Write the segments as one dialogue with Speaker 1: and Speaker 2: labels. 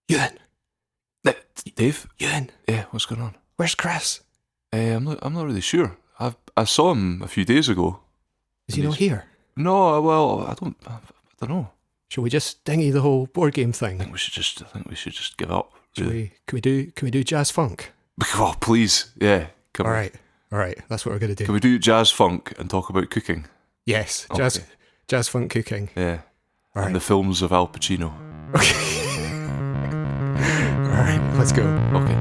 Speaker 1: Euan.
Speaker 2: Dave?
Speaker 1: Euan.
Speaker 2: Yeah, what's going on?
Speaker 1: Where's Chris?
Speaker 2: I'm not really sure. I saw him a few days ago.
Speaker 1: Is he not here?
Speaker 2: No, well, I don't know.
Speaker 1: Shall we just dingy the whole board game thing?
Speaker 2: I think we should just give up.
Speaker 1: Can we do jazz funk?
Speaker 2: Oh, please, yeah.
Speaker 1: All right, that's what we're gonna do.
Speaker 2: Can we do jazz funk and talk about cooking?
Speaker 1: Yes,
Speaker 2: Okay.
Speaker 1: jazz funk cooking.
Speaker 2: Yeah.
Speaker 1: All right.
Speaker 2: And the films of Al Pacino.
Speaker 1: Okay. All right, let's go.
Speaker 2: Okay.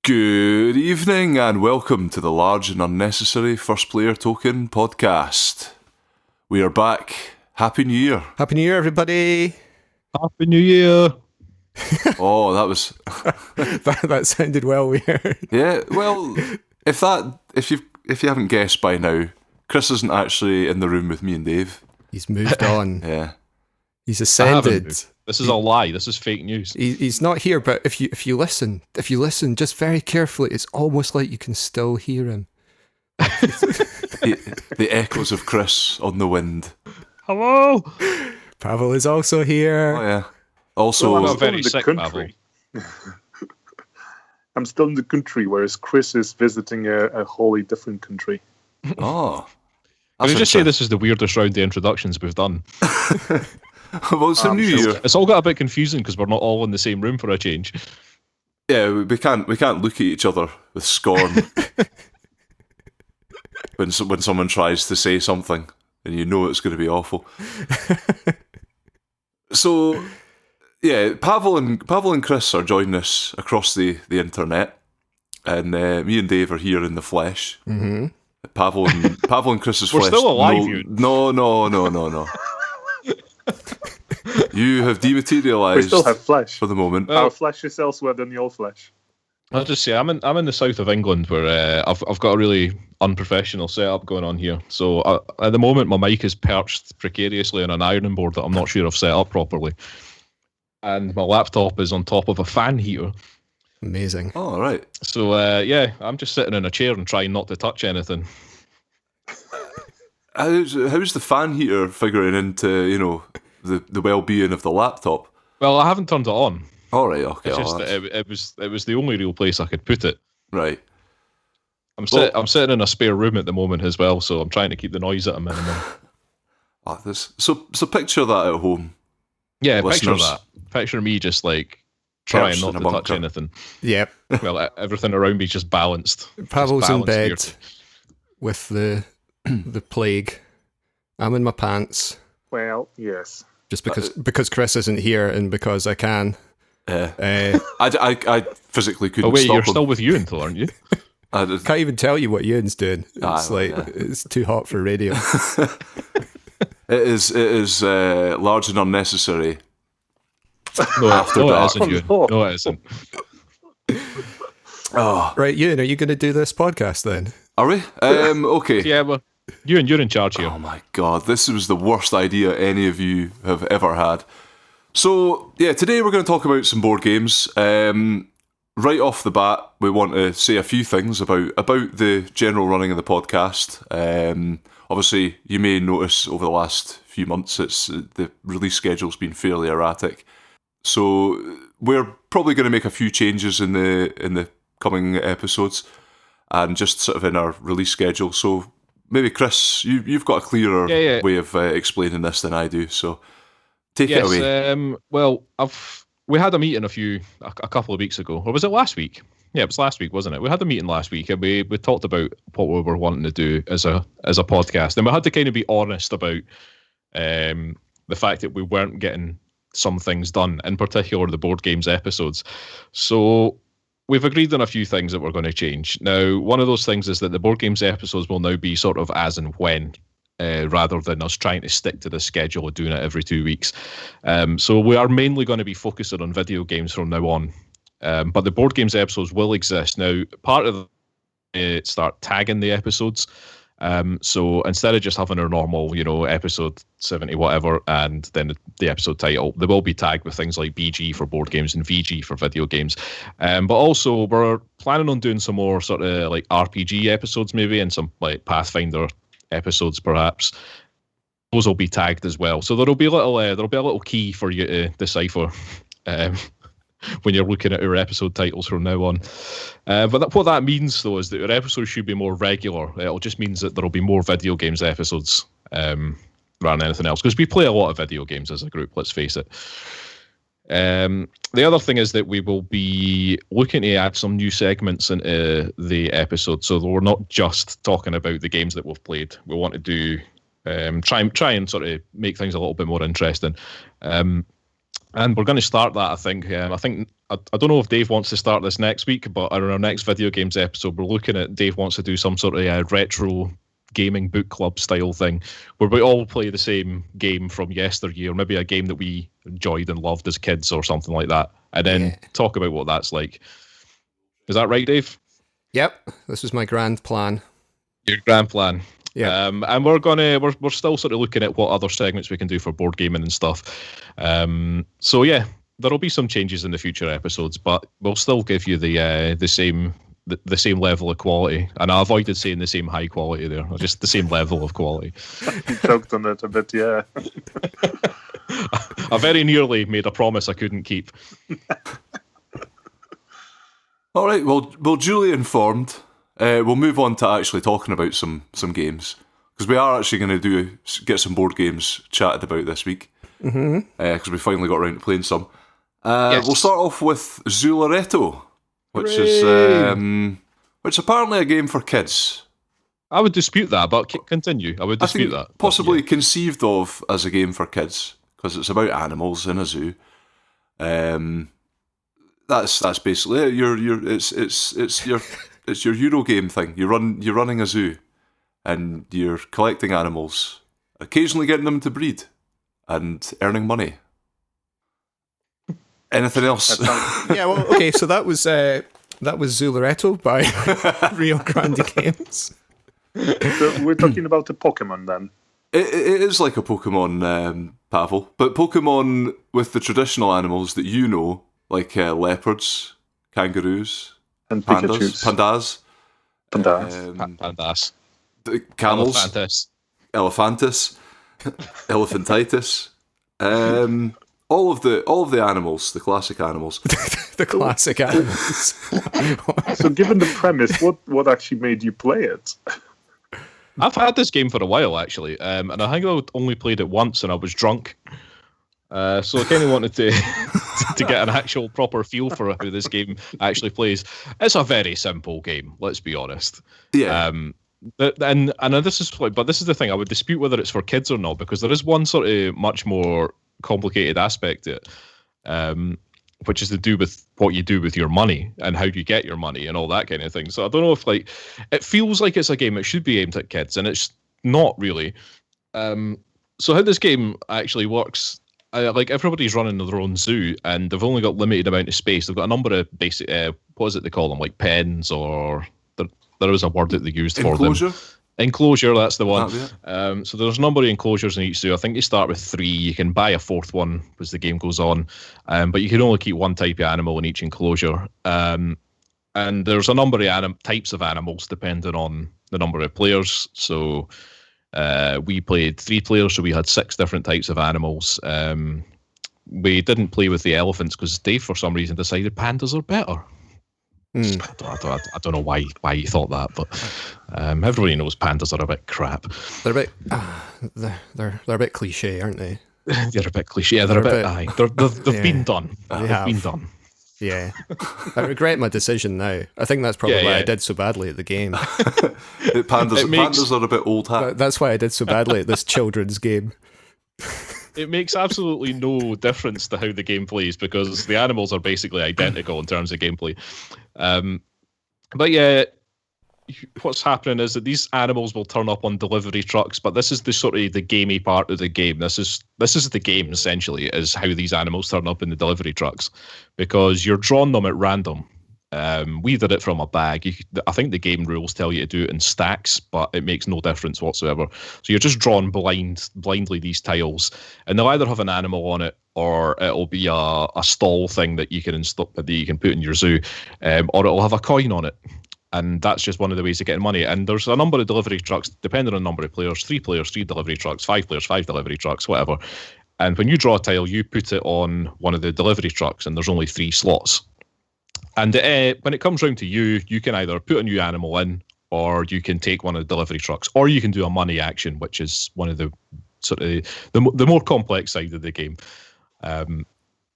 Speaker 2: Good evening and welcome to the Large and Unnecessary First Player Token podcast. We are back. Happy New Year.
Speaker 1: Happy New Year, everybody.
Speaker 3: Happy New Year.
Speaker 2: Oh, that was...
Speaker 1: that sounded well weird.
Speaker 2: Yeah, well, if you haven't guessed by now, Chris isn't actually in the room with me and Dave.
Speaker 1: He's moved on.
Speaker 2: Yeah.
Speaker 1: He's ascended.
Speaker 3: This is a lie. This is fake news.
Speaker 1: He's not here, but if you listen just very carefully, it's almost like you can still hear him.
Speaker 2: The echoes of Chris on the wind.
Speaker 3: Hello.
Speaker 1: Pawel is also here.
Speaker 2: Oh, yeah. Also,
Speaker 3: I'm
Speaker 4: still
Speaker 3: very
Speaker 4: in the
Speaker 3: sick,
Speaker 4: country. I'm still in the country, whereas Chris is visiting a wholly different country.
Speaker 2: oh.
Speaker 3: Can I just say this is the weirdest round of introductions we've done?
Speaker 2: Well, it's a new year.
Speaker 3: It's all got a bit confusing because we're not all in the same room for a change.
Speaker 2: Yeah, we can't look at each other with scorn when someone tries to say something and you know it's going to be awful. So, yeah, Pawel and Chris are joining us across the internet, and me and Dave are here in the flesh.
Speaker 1: Mm-hmm.
Speaker 2: Pawel and Chris's
Speaker 3: We're
Speaker 2: flesh.
Speaker 3: still alive,
Speaker 2: No. You have dematerialized.
Speaker 4: We still have flesh.
Speaker 2: for the moment.
Speaker 4: Our flesh is elsewhere than your flesh.
Speaker 3: I'll just say I'm in the south of England where I've got a really unprofessional setup going on here. So at the moment my mic is perched precariously on an ironing board that I'm not sure I've set up properly, and my laptop is on top of a fan heater.
Speaker 1: Amazing.
Speaker 2: Oh, right.
Speaker 3: So yeah, I'm just sitting in a chair and trying not to touch anything.
Speaker 2: How's the fan heater figuring into the well-being of the laptop?
Speaker 3: Well, I haven't turned it on.
Speaker 2: All right, okay.
Speaker 3: It's just that it was the only real place I could put it.
Speaker 2: Right.
Speaker 3: I'm sitting in a spare room at the moment as well, so I'm trying to keep the noise at a minimum.
Speaker 2: So picture that at home.
Speaker 3: Yeah,
Speaker 2: listeners.
Speaker 3: picture that. Picture me just like trying
Speaker 2: Perched
Speaker 3: not
Speaker 2: in
Speaker 3: to
Speaker 2: a
Speaker 3: touch
Speaker 2: bunker.
Speaker 3: anything.
Speaker 1: Yep.
Speaker 3: Well, everything around me is just balanced.
Speaker 1: Pawel's in bed
Speaker 3: Just
Speaker 1: with the plague. I'm in my pants
Speaker 4: Well, yes.
Speaker 1: just because Chris isn't here and because I can.
Speaker 2: I physically couldn't
Speaker 3: Oh wait,
Speaker 2: stop
Speaker 3: you're
Speaker 2: him.
Speaker 3: still with Euan, aren't you?
Speaker 2: I just-
Speaker 1: Can't even tell you what Euan's doing. It's
Speaker 2: yeah.
Speaker 1: it's too hot for radio.
Speaker 2: It is large and unnecessary.
Speaker 3: No,
Speaker 2: After
Speaker 3: no,
Speaker 2: dark.
Speaker 3: it isn't, Euan. No, it isn't.
Speaker 2: Oh,
Speaker 1: Right, Euan, are you going to do this podcast then?
Speaker 2: are we? Okay.
Speaker 3: Yeah, well, Euan, you're in charge here.
Speaker 2: Oh my god, this was the worst idea any of you have ever had. So, yeah, today we're going to talk about some board games. Right off the bat, we want to say a few things about the general running of the podcast. Obviously, you may notice over the last few months, the release schedule's been fairly erratic. So, we're probably going to make a few changes in the coming episodes, and just sort of in our release schedule. So, maybe Chris, you've got a clearer way of explaining this than I do. So, take it away.
Speaker 3: Well, we had a meeting a couple of weeks ago, or was it last week? Yeah, it was last week, wasn't it? We had a meeting last week, and we talked about what we were wanting to do as a podcast, and we had to kind of be honest about the fact that we weren't getting some things done, in particular the board games episodes. So we've agreed on a few things that we're going to change. Now, one of those things is that the board games episodes will now be sort of as and when, rather than us trying to stick to the schedule of doing it every 2 weeks. So we are mainly going to be focusing on video games from now on. But the board games episodes will exist. Now, part of start tagging the episodes. So instead of just having our normal, episode 70 whatever, and then the episode title, they will be tagged with things like BG for board games and VG for video games. But also we're planning on doing some more sort of like RPG episodes maybe, and some like Pathfinder episodes perhaps. Those will be tagged as well. So there'll be a little key for you to decipher when you're looking at our episode titles from now on. But what that means, though, is that our episodes should be more regular. It'll just means that there'll be more video games episodes rather than anything else, because we play a lot of video games as a group, let's face it. The other thing is that we will be looking to add some new segments into the episode, so that we're not just talking about the games that we've played. We want to do try and sort of make things a little bit more interesting. And we're going to start that, I think. I don't know if Dave wants to start this next week, but on our next video games episode, we're looking at Dave wants to do some sort of retro gaming book club style thing where we all play the same game from yesteryear, maybe a game that we enjoyed and loved as kids or something like that, and then talk about what that's like. Is that right, Dave?
Speaker 1: Yep, this was my grand plan.
Speaker 3: Your grand plan.
Speaker 1: Yeah.
Speaker 3: And we're still sort of looking at what other segments we can do for board gaming and stuff. So yeah, there'll be some changes in the future episodes, but we'll still give you the same level of quality. And I avoided saying the same high quality there, or just the same level of quality.
Speaker 4: You choked on it a bit, yeah.
Speaker 3: I very nearly made a promise I couldn't keep.
Speaker 2: All right, well, duly informed. We'll move on to actually talking about some games, because we are actually going to get some board games chatted about this week, because we finally got around to playing some.
Speaker 3: Yes.
Speaker 2: We'll start off with Zularetto, which is apparently a game for kids.
Speaker 3: I would dispute that, but continue. I would dispute that.
Speaker 2: Possibly conceived of as a game for kids because it's about animals in a zoo. That's basically it. It's your Eurogame thing. You're running a zoo, and you're collecting animals, occasionally getting them to breed, and earning money. Anything else?
Speaker 1: Yeah, well, okay, so that was Zularetto by Rio Grande Games.
Speaker 4: So we're talking about the Pokemon then.
Speaker 2: It is like a Pokemon, Pawel, but Pokemon with the traditional animals that you know, like leopards, kangaroos,
Speaker 4: And
Speaker 2: pandas,
Speaker 3: Pandas.
Speaker 2: camels,
Speaker 3: Elephantis.
Speaker 2: elephantitis, all of the animals, the classic animals.
Speaker 1: The classic animals.
Speaker 4: So given the premise, what actually made you play it?
Speaker 3: I've had this game for a while, actually, and I think I only played it once and I was drunk. So I kind of wanted to to get an actual proper feel for how this game actually plays. It's a very simple game, let's be honest.
Speaker 2: Yeah.
Speaker 3: And this is the thing. I would dispute whether it's for kids or not, because there is one sort of much more complicated aspect to it, which is to do with what you do with your money and how you get your money and all that kind of thing. So I don't know if it feels like it's a game that should be aimed at kids, and it's not really. So how this game actually works. Everybody's running their own zoo, and they've only got limited amount of space. They've got a number of basic, what is it they call them, like pens, or there was a word that they used for them. Enclosure, that's the one. So there's a number of enclosures in each zoo. I think you start with 3. You can buy a 4th one as the game goes on, but you can only keep one type of animal in each enclosure. And there's a number of types of animals depending on the number of players. So we played 3 players, so we had 6 different types of animals. We didn't play with the elephants because Dave, for some reason, decided pandas are better. I don't know why you thought that, but everybody knows pandas are a bit crap.
Speaker 1: They're a bit they're a bit cliche, aren't they?
Speaker 3: They're a bit cliche. Yeah, they're a bit. Aye, they've been done. They've been done.
Speaker 1: Yeah, I regret my decision now. I think that's probably why I did so badly at the game.
Speaker 2: Pandas are a bit old hat.
Speaker 1: That's why I did so badly at this children's game.
Speaker 3: It makes absolutely no difference to how the game plays, because the animals are basically identical in terms of gameplay. But yeah, what's happening is that these animals will turn up on delivery trucks, but this is the sort of the gamey part of the game. This is the game, essentially, is how these animals turn up in the delivery trucks, because you're drawing them at random. We did it from a bag. I think the game rules tell you to do it in stacks, but it makes no difference whatsoever. So you're just drawing blindly these tiles, and they'll either have an animal on it, or it'll be a stall thing that you can install, that you can put in your zoo, or it'll have a coin on it. And that's just one of the ways of getting money. And there's a number of delivery trucks, depending on the number of players, 3 players, 3 delivery trucks, 5 players, 5 delivery trucks, whatever. And when you draw a tile, you put it on one of the delivery trucks, and there's only 3 slots. And when it comes round to you, you can either put a new animal in, or you can take one of the delivery trucks, or you can do a money action, which is one of the sort of the more complex side of the game.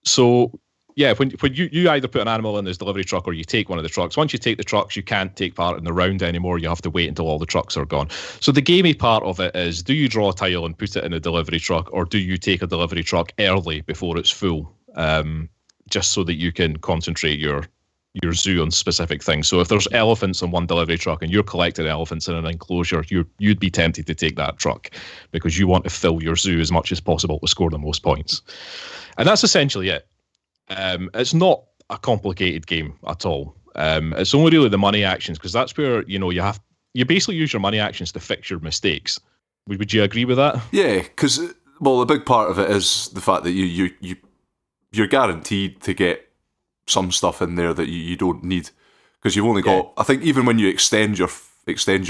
Speaker 3: So yeah, when you either put an animal in this delivery truck, or you take one of the trucks. Once you take the trucks, you can't take part in the round anymore. You have to wait until all the trucks are gone. So the gamey part of it is, do you draw a tile and put it in a delivery truck, or do you take a delivery truck early before it's full, just so that you can concentrate your zoo on specific things? So if there's elephants on one delivery truck and you're collecting elephants in an enclosure, you'd be tempted to take that truck because you want to fill your zoo as much as possible to score the most points. And that's essentially it. It's not a complicated game at all. It's only really the money actions, because that's where you basically use your money actions to fix your mistakes. Would you agree with that?
Speaker 2: Yeah, because a big part of it is the fact that you're guaranteed to get some stuff in there that you don't need, because you've only got. I think even when you extend your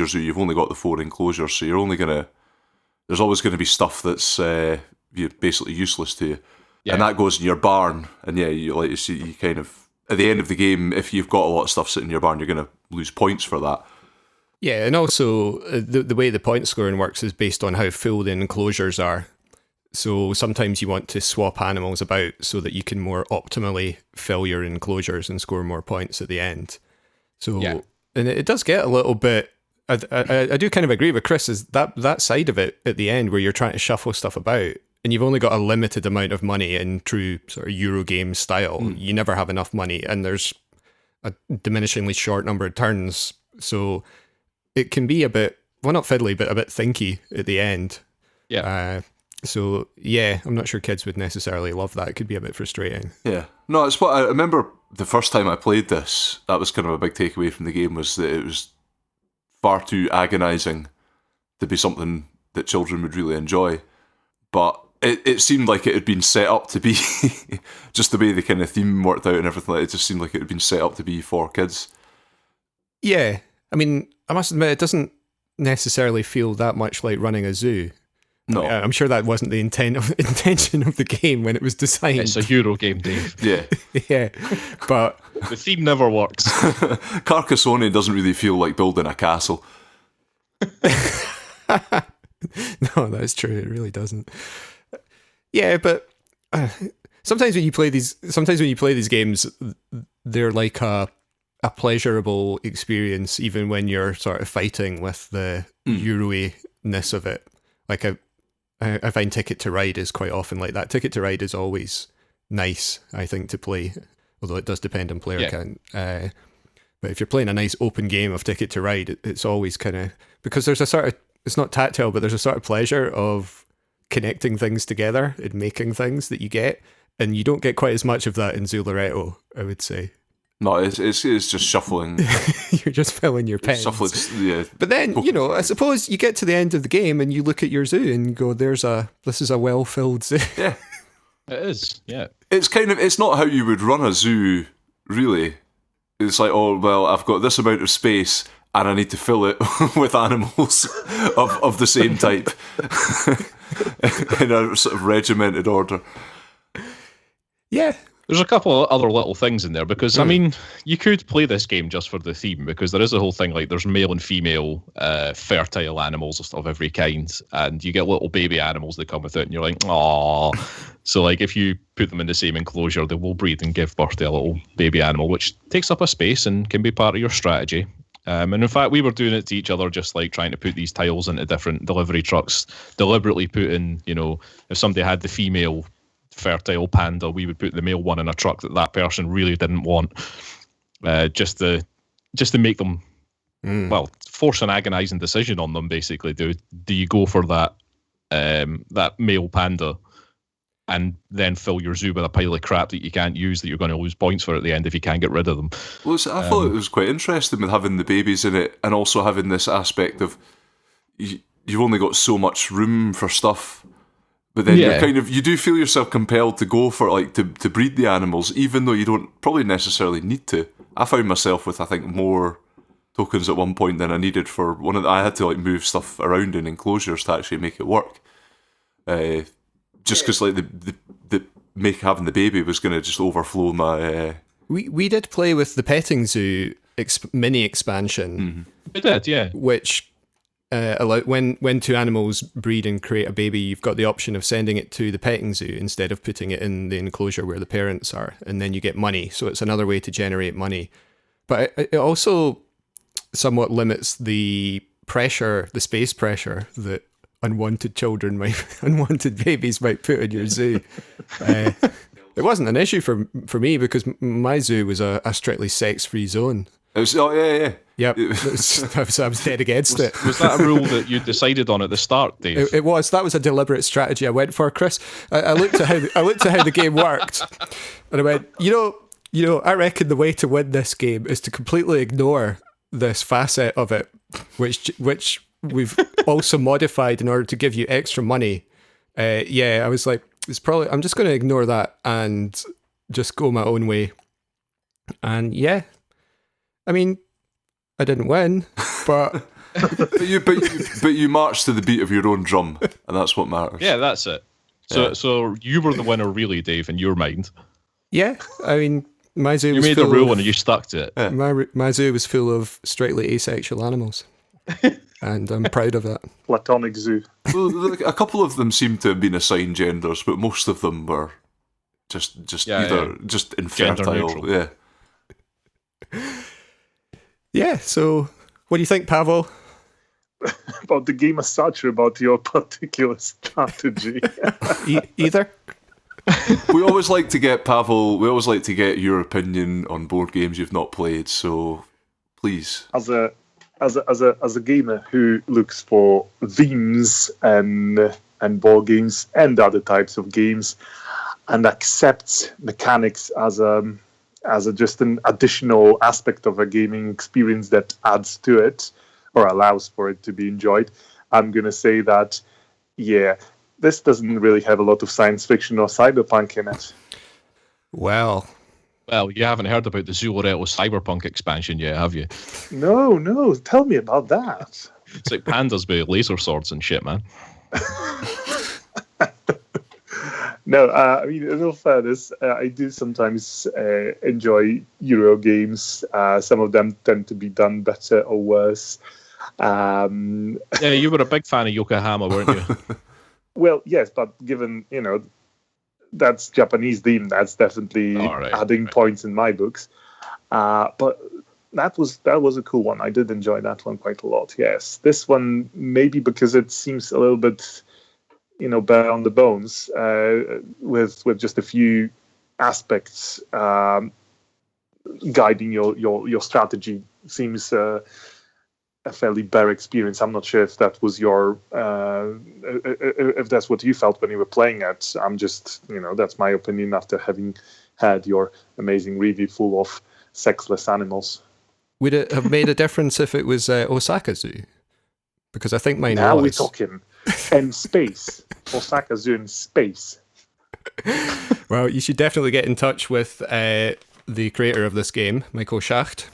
Speaker 2: zoo, you've only got the 4 enclosures, so you're only there's always going to be stuff that's basically useless to you. Yeah. And that goes in your barn, and you kind of, at the end of the game, if you've got a lot of stuff sitting in your barn, you're going to lose points for that.
Speaker 1: Yeah, and also the way the point scoring works is based on how full the enclosures are. So sometimes you want to swap animals about so that you can more optimally fill your enclosures and score more points at the end. So, and it does get a little bit. I do kind of agree with Chris, is that side of it at the end where you're trying to shuffle stuff about, and you've only got a limited amount of money in true sort of Eurogame style. You never have enough money, and there's a diminishingly short number of turns. So it can be a bit, well, not fiddly, but a bit thinky at the end. Yeah. So yeah, I'm not sure kids would necessarily love that. It could be a bit frustrating.
Speaker 2: Yeah. No, it's what I remember the first time I played this. That was kind of a big takeaway from the game, was that it was far too agonising to be something that children would really enjoy. But it seemed like it had been set up to be, just the way the kind of theme worked out and everything. It just seemed like it had been set up to be for kids.
Speaker 1: Yeah, I mean, I must admit, it doesn't necessarily feel that much like running a zoo.
Speaker 2: No,
Speaker 1: I'm sure that wasn't the intention of the game when it was designed.
Speaker 3: It's a Euro game, Dave.
Speaker 2: Yeah,
Speaker 1: yeah, but
Speaker 3: the theme never works.
Speaker 2: Carcassonne doesn't really feel like building a castle.
Speaker 1: No, that's true. It really doesn't. Yeah, but sometimes when you play these games, they're like a pleasurable experience, even when you're sort of fighting with the Euro-ness of it. Like I find Ticket to Ride is quite often like that. Ticket to Ride is always nice, I think, to play, although it does depend on player count. But if you're playing a nice open game of Ticket to Ride, it's always kind of, because there's a sort of, it's not tactile, but there's a sort of pleasure of connecting things together and making things that you get, and you don't get quite as much of that in Zularetto, I would say.
Speaker 2: No, it's just shuffling.
Speaker 1: You're just filling your pens.
Speaker 2: Shuffling, yeah.
Speaker 1: But then, I suppose you get to the end of the game and you look at your zoo and go, this is a well-filled zoo.
Speaker 2: Yeah.
Speaker 3: It is, yeah.
Speaker 2: It's not how you would run a zoo, really. It's like, oh, well, I've got this amount of space and I need to fill it with animals of the same type in a sort of regimented order.
Speaker 1: Yeah.
Speaker 3: There's a couple of other little things in there, because, I mean, you could play this game just for the theme, because there is a whole thing, like, there's male and female fertile animals of every kind, and you get little baby animals that come with it, and you're like, aww. So, like, if you put them in the same enclosure, they will breed and give birth to a little baby animal, which takes up a space and can be part of your strategy. And in fact, we were doing it to each other, just like trying to put these tiles into different delivery trucks, deliberately put in, if somebody had the female fertile panda, we would put the male one in a truck that person really didn't want, just to make them, force an agonizing decision on them, basically. Do you go for that male panda, and then fill your zoo with a pile of crap that you can't use that you're going to lose points for at the end if you can't get rid of them.
Speaker 2: Well, I thought it was quite interesting with having the babies in it and also having this aspect of you've only got so much room for stuff, but then you do feel yourself compelled to go for like to breed the animals, even though you don't probably necessarily need to. I found myself with I think more tokens at one point than I needed for one of I had to like move stuff around in enclosures to actually make it work. Just because like the having the baby was going to just overflow my.
Speaker 1: We did play with the petting zoo mini expansion.
Speaker 2: Mm-hmm.
Speaker 3: We did, yeah.
Speaker 1: Which allow when two animals breed and create a baby, you've got the option of sending it to the petting zoo instead of putting it in the enclosure where the parents are, and then you get money. So it's another way to generate money, but it also somewhat limits the pressure, the space pressure that unwanted babies might put in your zoo. It wasn't an issue for me because my zoo was a strictly sex-free zone.
Speaker 2: It was, yeah.
Speaker 1: Yep, I was dead against it.
Speaker 3: Was that a rule that you decided on at the start, Dave?
Speaker 1: It was. That was a deliberate strategy I went for, Chris. I looked at how the game worked, and I went, you know, I reckon the way to win this game is to completely ignore this facet of it, which we've also modified in order to give you extra money. I was like, I'm just going to ignore that and just go my own way. And yeah, I mean, I didn't win, but
Speaker 2: but you marched to the beat of your own drum, and that's what matters.
Speaker 3: Yeah, that's it. So you were the winner, really, Dave, in your mind.
Speaker 1: Yeah, I mean, my zoo.
Speaker 3: You made a rule and you stuck to it.
Speaker 1: Yeah. My zoo was full of straightly asexual animals. And I'm proud of that.
Speaker 4: Platonic zoo.
Speaker 2: Well, a couple of them seem to have been assigned genders, but most of them were just infertile. Yeah.
Speaker 1: Yeah. So, what do you think, Pawel?
Speaker 4: About the game as such, or about your particular strategy?
Speaker 1: Either.
Speaker 2: We always like to get Pawel. We always like to get your opinion on board games you've not played. So, please.
Speaker 4: As a gamer who looks for themes and board games and other types of games, and accepts mechanics as just an additional aspect of a gaming experience that adds to it or allows for it to be enjoyed, I'm going to say that, yeah, this doesn't really have a lot of science fiction or cyberpunk in it.
Speaker 1: Well,
Speaker 3: you haven't heard about the Zularetto cyberpunk expansion yet, have you?
Speaker 4: No. Tell me about that.
Speaker 3: It's like pandas with laser swords and shit, man.
Speaker 4: No, I mean, in all fairness, I do sometimes enjoy Euro games. Some of them tend to be done better or worse.
Speaker 3: Yeah, you were a big fan of Yokohama, weren't you?
Speaker 4: Well, yes, but given, that's Japanese theme, that's definitely adding points in my books. But that was a cool one. I did enjoy that one quite a lot, yes. This one, maybe because it seems a little bit, bare on the bones, with just a few aspects guiding your strategy, seems a fairly bare experience. I'm not sure if that was if that's what you felt when you were playing it. I'm just, that's my opinion after having had your amazing review full of sexless animals.
Speaker 1: Would it have made a difference if it was Osaka Zoo? Because I think mine
Speaker 4: now
Speaker 1: was.
Speaker 4: We're talking in space. Osaka Zoo in space.
Speaker 1: Well, you should definitely get in touch with the creator of this game, Michael Schacht,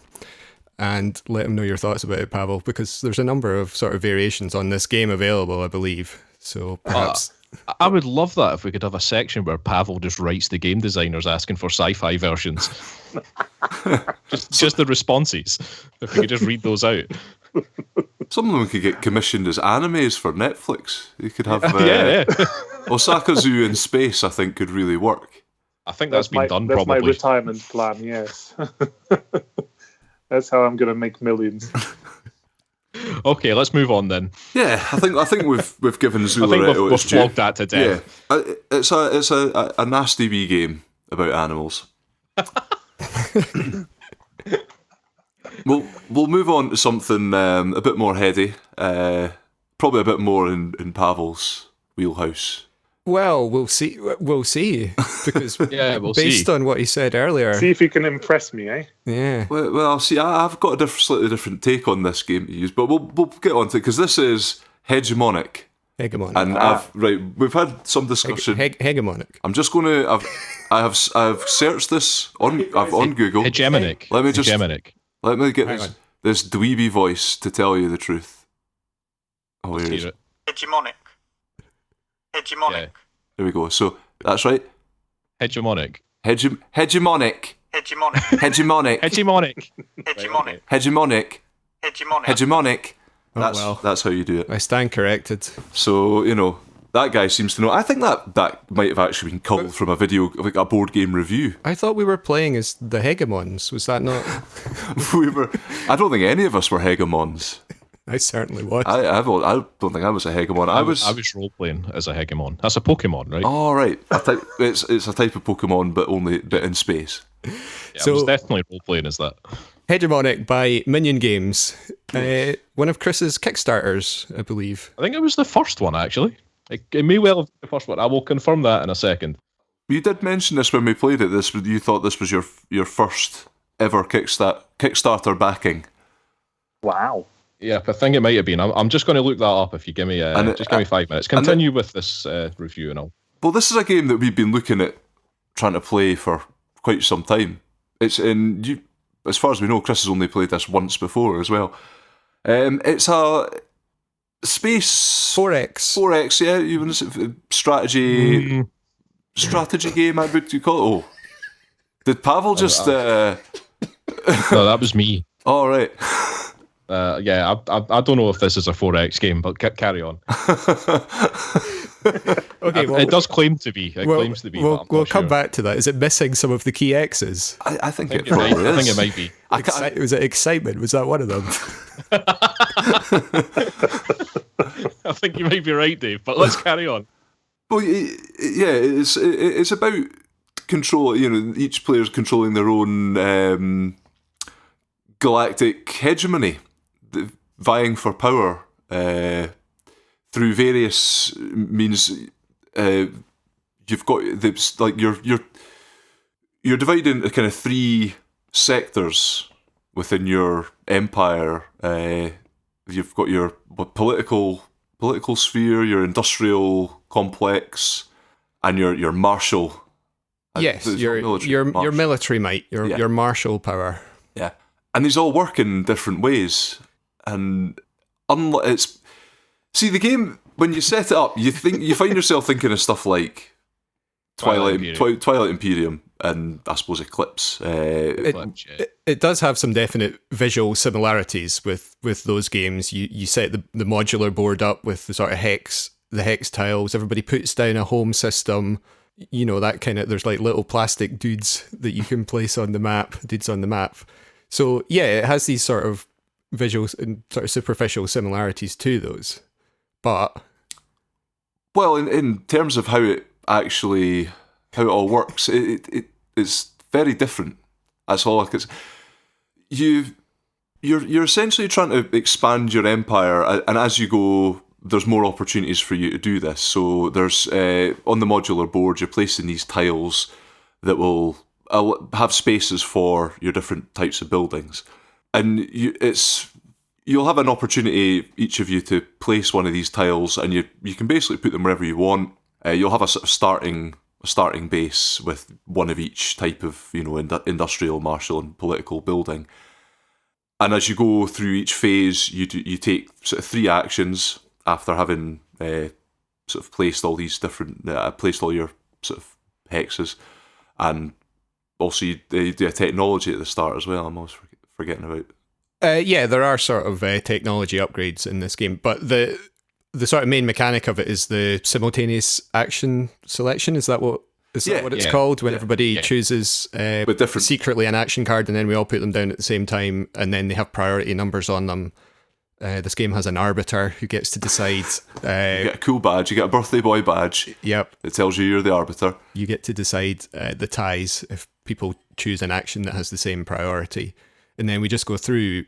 Speaker 1: and let him know your thoughts about it, Pawel, because there's a number of sort of variations on this game available, I believe. So perhaps...
Speaker 3: I would love that if we could have a section where Pawel just writes the game designers asking for sci-fi versions. just the responses. If we could just read those out.
Speaker 2: Some of them could get commissioned as animes for Netflix. You could have Osaka Zoo in space, I think, could really work.
Speaker 3: I think that's been done, probably.
Speaker 4: That's my retirement plan, yes. That's how I'm going to make millions.
Speaker 3: Okay, let's move on then.
Speaker 2: Yeah, I think we've given Zularetto
Speaker 3: we've flogged that to death.
Speaker 2: Yeah, it's a nasty wee game about animals. We'll move on to something a bit more heady, probably a bit more in Pawel's wheelhouse.
Speaker 1: Well, we'll see. We'll see. Because
Speaker 3: Yeah, we'll
Speaker 1: based
Speaker 3: see.
Speaker 1: on what he said earlier,
Speaker 4: See if you can impress me, eh?
Speaker 1: yeah.
Speaker 2: Well, see, I've got a slightly different take on this game to use, but we'll get on to it because this is hegemonic,
Speaker 1: Hegemonic.
Speaker 2: and we've had some discussion.
Speaker 1: Hegemonic.
Speaker 2: I'm just going to. I've searched this on Google.
Speaker 3: Hegemonic.
Speaker 2: Let me just
Speaker 3: Hegemonic.
Speaker 2: let me get
Speaker 1: Hang
Speaker 2: this
Speaker 1: on.
Speaker 2: this dweeby voice to tell you the truth. Oh,
Speaker 3: Let's
Speaker 2: here it is.
Speaker 3: hear it.
Speaker 5: Hegemonic. Hegemonic.
Speaker 3: Yeah.
Speaker 2: There we go. So that's right.
Speaker 3: Hegemonic.
Speaker 2: Hegemonic.
Speaker 5: Hegemonic.
Speaker 2: Hegemonic.
Speaker 3: Hegemonic.
Speaker 5: Hegemonic.
Speaker 2: Hegemonic.
Speaker 5: Hegemonic.
Speaker 2: Hegemonic.
Speaker 1: Oh,
Speaker 2: That's
Speaker 1: well.
Speaker 2: that's how you do it.
Speaker 1: I stand corrected.
Speaker 2: So, that guy seems to know. I think that might have actually been culled from a video, like a board game review.
Speaker 1: I thought we were playing as the Hegemons. Was that not?
Speaker 2: I don't think any of us were hegemons.
Speaker 1: I certainly was.
Speaker 2: I don't think I was a hegemon. I was
Speaker 3: role playing as a Hegemon. That's a Pokemon, right?
Speaker 2: Oh, right. It's a type of Pokemon, but in space.
Speaker 3: Yeah,
Speaker 1: so-
Speaker 3: I was definitely role playing as that.
Speaker 1: Hegemonic by Minion Games. One of Chris's Kickstarters, I believe.
Speaker 3: I think it was the first one, actually. It may well have been the first one. I will confirm that in a second.
Speaker 2: You did mention this when we played it. You thought this was your first ever Kickstarter backing.
Speaker 4: Wow.
Speaker 3: Yeah, I think it might have been. I'm just going to look that up if you give me give me 5 minutes. Continue with this review and all.
Speaker 2: Well, this is a game that we've been looking at trying to play for quite some time. It's as far as we know, Chris has only played this once before as well. It's a space
Speaker 1: 4X.
Speaker 2: yeah, even strategy game. I would you call it? Oh, did Pawel just?
Speaker 3: No, that was me.
Speaker 2: All right.
Speaker 3: Yeah, I don't know if this is a 4X game, but carry on.
Speaker 1: Okay, well,
Speaker 3: It does claim to be. It claims to be. but I'm
Speaker 1: We'll
Speaker 3: not
Speaker 1: come
Speaker 3: sure.
Speaker 1: back to that. Is it missing some of the key X's?
Speaker 2: I think it
Speaker 3: It might-
Speaker 2: probably is.
Speaker 3: I think it might be.
Speaker 1: Was it excitement? Was that one of them?
Speaker 3: I think you might be right, Dave, but let's carry on.
Speaker 2: Well, yeah, it's about control. Each player's controlling their own galactic hegemony, vying for power through various means. You've got you're divided into kind of 3 sectors within your empire. You've got your political sphere, your industrial complex, and your martial.
Speaker 1: Yes, your military might, your martial power.
Speaker 2: Yeah, and these all work in different ways. And the game when you set it up, you find yourself thinking of stuff like Twilight Imperium, and I suppose Eclipse.
Speaker 1: It does have some definite visual similarities with those games. You set the modular board up with the sort of hex tiles. Everybody puts down a home system. That kind of, there's like little plastic dudes that you can place on the map. So yeah, it has these sort of visual and sort of superficial similarities to those. But
Speaker 2: well, in terms of how it all works, it's very different. That's all. Because you're essentially trying to expand your empire, and as you go, there's more opportunities for you to do this. So there's on the modular board, you're placing these tiles that will have spaces for your different types of buildings, and you'll have an opportunity, each of you, to place one of these tiles, and you can basically put them wherever you want. You'll have a sort of starting base with one of each type of industrial, martial, and political building. And as you go through each phase, you take sort of 3 actions after having sort of placed all these different placed all your sort of hexes, and also you do a technology at the start as well. I'm always forgetting about.
Speaker 1: Yeah, there are sort of technology upgrades in this game, but the sort of main mechanic of it is the simultaneous action selection. Is that what it's called? When everybody chooses
Speaker 2: with different
Speaker 1: secretly an action card, and then we all put them down at the same time, and then they have priority numbers on them. This game has an arbiter who gets to decide.
Speaker 2: You get a cool badge. You get a birthday boy badge.
Speaker 1: Yep.
Speaker 2: It tells you you're the arbiter.
Speaker 1: You get to decide the ties if people choose an action that has the same priority. And then we just go through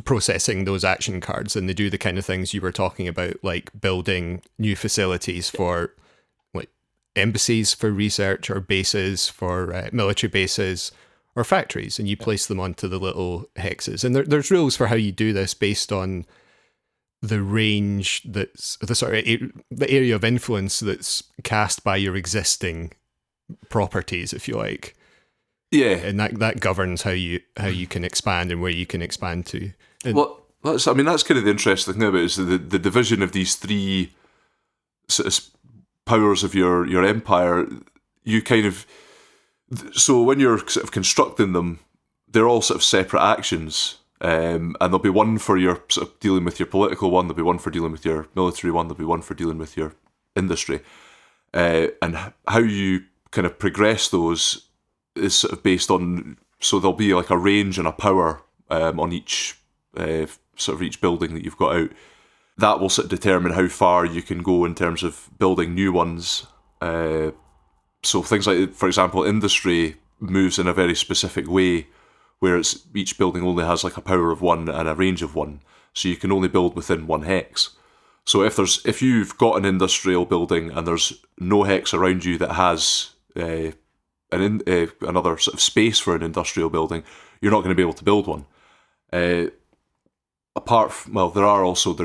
Speaker 1: processing those action cards, and they do the kind of things you were talking about, like building new facilities for like embassies for research, or bases for military bases, or factories, and you place them onto the little hexes. And there's rules for how you do this based on the range that's the area of influence that's cast by your existing properties, if you like.
Speaker 2: Yeah,
Speaker 1: And that governs how you can expand and where you can expand to. And
Speaker 2: well, that's kind of the interesting thing about it, is the division of these three sort of powers of your empire. You kind of, so when you're sort of constructing them, they're all sort of separate actions, and there'll be one for your sort of dealing with your political one, there'll be one for dealing with your military one, there'll be one for dealing with your industry, and how you kind of progress those is sort of based on, so there'll be like a range and a power on each sort of each building that you've got out. That will sort of determine how far you can go in terms of building new ones. So things like, for example, industry moves in a very specific way, where it's each building only has like a power of 1 and a range of 1, so you can only build within 1 hex. So if you've got an industrial building and there's no hex around you that has another sort of space for an industrial building, you're not going to be able to build one. There's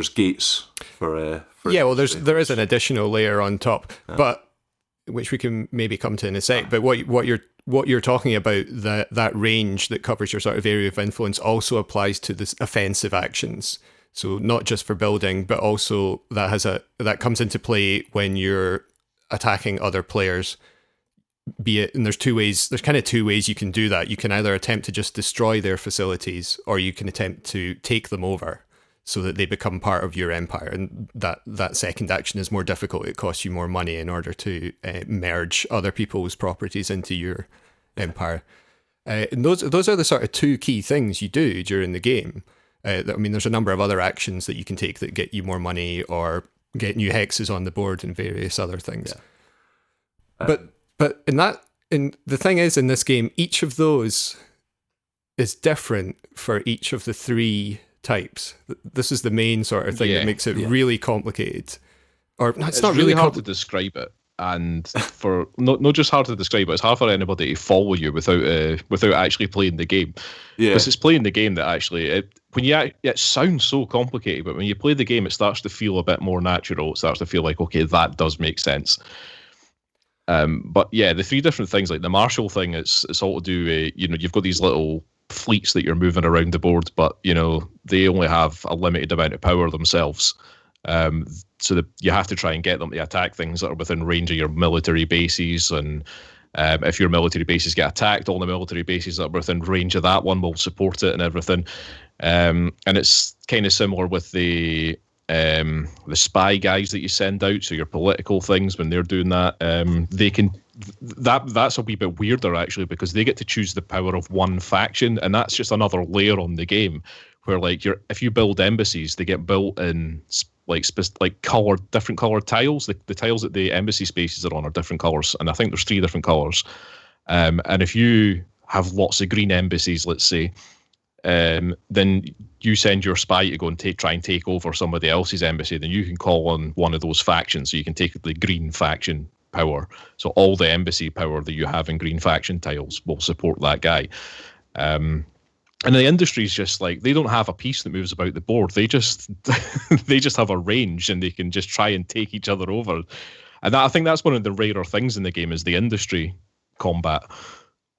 Speaker 2: gates for
Speaker 1: there is an additional layer on top, but which we can maybe come to in a sec. But what you're talking about, that range that covers your sort of area of influence, also applies to this offensive actions. So not just for building, but also that comes into play when you're attacking other players. And there's kind of two ways you can do that. You can either attempt to just destroy their facilities, or you can attempt to take them over so that they become part of your empire. And that second action is more difficult. It costs you more money in order to merge other people's properties into your empire. And those are the sort of two key things you do during the game. There's a number of other actions that you can take that get you more money, or get new hexes on the board, and various other things. Yeah. But the thing is, in this game, each of those is different for each of the three types. This is the main sort of thing that makes it really complicated. Or it's not really
Speaker 3: hard to describe it, and for not just hard to describe it, it's hard for anybody to follow you without actually playing the game. Yeah, because it's playing the game that actually it sounds so complicated, but when you play the game, it starts to feel a bit more natural. It starts to feel like, okay, that does make sense. But yeah, the three different things, like the martial thing, it's all to do with, you've got these little fleets that you're moving around the board, but they only have a limited amount of power themselves. So that you have to try and get them to attack things that are within range of your military bases, and if your military bases get attacked, all the military bases that are within range of that one will support it and everything. And it's kind of similar with the spy guys that you send out, so your political things, when they're doing that, they can that's a wee bit weirder actually, because they get to choose the power of one faction, and that's just another layer on the game where, like, if you build embassies, they get built in different colored tiles. The tiles that the embassy spaces are on are different colors, and I think there's 3 different colors. And if you have lots of green embassies, let's say, then you send your spy to go and try and take over somebody else's embassy, then you can call on one of those factions, so you can take the green faction power. So all the embassy power that you have in green faction tiles will support that guy. And the industry is just like, they don't have a piece that moves about the board. They just they just have a range, and they can just try and take each other over. And I think that's one of the rarer things in the game, is the industry combat.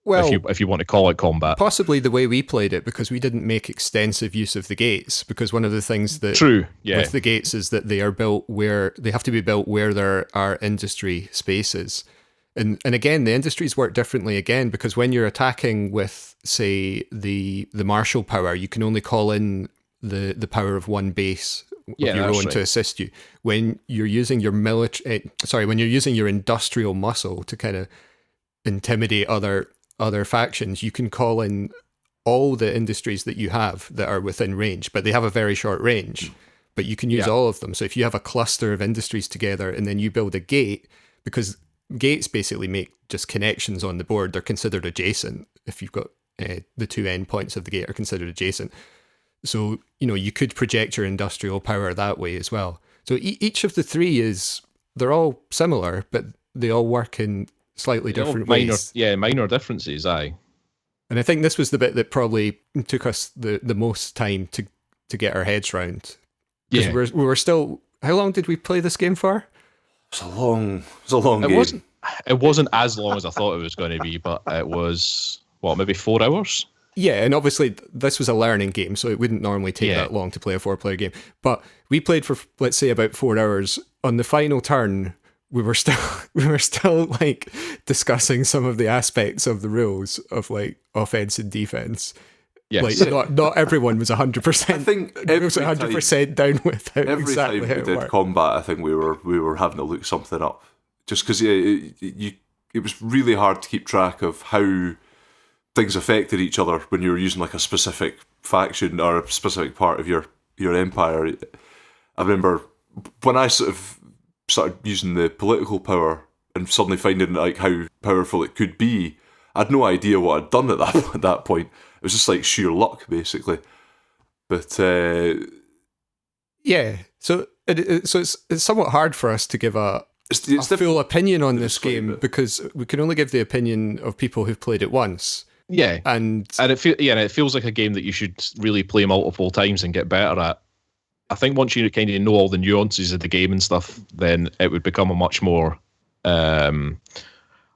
Speaker 3: Well, if you want to call it combat.
Speaker 1: Possibly the way we played it, because we didn't make extensive use of the gates, because one of the things that with the gates is that they are built where they have to be built where there are industry spaces. And again, the industries work differently again, because when you're attacking with, say, the martial power, you can only call in the power of one base of your own to assist you. When you're using your when you're using your industrial muscle to kind of intimidate other factions, you can call in all the industries that you have that are within range, but they have a very short range, but you can use all of them. So if you have a cluster of industries together and then you build a gate, because gates basically make just connections on the board, they're considered adjacent. If you've got the 2 endpoints of the gate are considered adjacent. So, you could project your industrial power that way as well. So each of the three they're all similar, but they all work in slightly different ways.
Speaker 3: Yeah, minor differences, aye.
Speaker 1: And I think this was the bit that probably took us the most time to get our heads round.
Speaker 3: Yeah.
Speaker 1: We were still... How long did we play this game for?
Speaker 2: It's a long game.
Speaker 3: It wasn't as long as I thought it was going to be, but it was, maybe 4 hours?
Speaker 1: Yeah, and obviously this was a learning game, so it wouldn't normally take that long to play a 4-player game. But we played for, let's say, about 4 hours. On the final turn, we were still like discussing some of the aspects of the rules of like offense and defense.
Speaker 3: Yes.
Speaker 1: Like not everyone was 100%.
Speaker 2: I think
Speaker 1: was 100% down with how
Speaker 2: every
Speaker 1: exactly
Speaker 2: time
Speaker 1: how
Speaker 2: we
Speaker 1: it
Speaker 2: did
Speaker 1: worked.
Speaker 2: combat, I think we were having to look something up, just because it was really hard to keep track of how things affected each other when you were using like a specific faction or a specific part of your empire. I remember when I sort of started using the political power and suddenly finding like how powerful it could be. I had no idea what I'd done at that point. It was just like sheer luck, basically. But
Speaker 1: yeah, so it's somewhat hard for us to give a full opinion on this game because we can only give the opinion of people who've played it once.
Speaker 3: Yeah,
Speaker 1: and
Speaker 3: it feels like a game that you should really play multiple times and get better at. I think once you kind of know all the nuances of the game and stuff, then it would become a much more.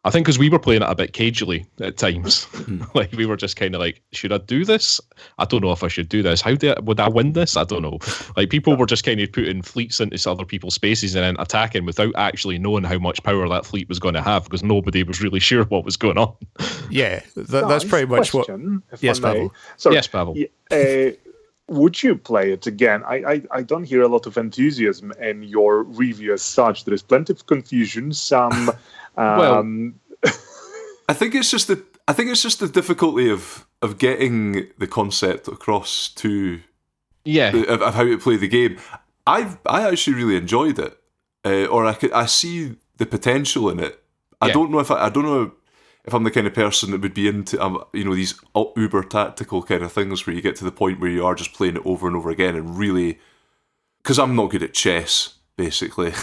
Speaker 3: I think because we were playing it a bit cagely at times, like we were just kind of like, should I do this? I don't know if I should do this. Would I win this? I don't know. Like people were just kind of putting fleets into other people's spaces and then attacking without actually knowing how much power that fleet was going to have because nobody was really sure what was going on.
Speaker 1: Yeah, that's pretty much what. Yes, Pawel.
Speaker 3: Yes, Pawel.
Speaker 4: Would you play it again? I don't hear a lot of enthusiasm in your review as such. There is plenty of confusion. Some.
Speaker 2: I think it's just the difficulty of getting the concept across to of how to play the game. I actually really enjoyed it, I see the potential in it. I don't know if I'm the kind of person that would be into these uber tactical kind of things where you get to the point where you are just playing it over and over again and really, because I'm not good at chess basically.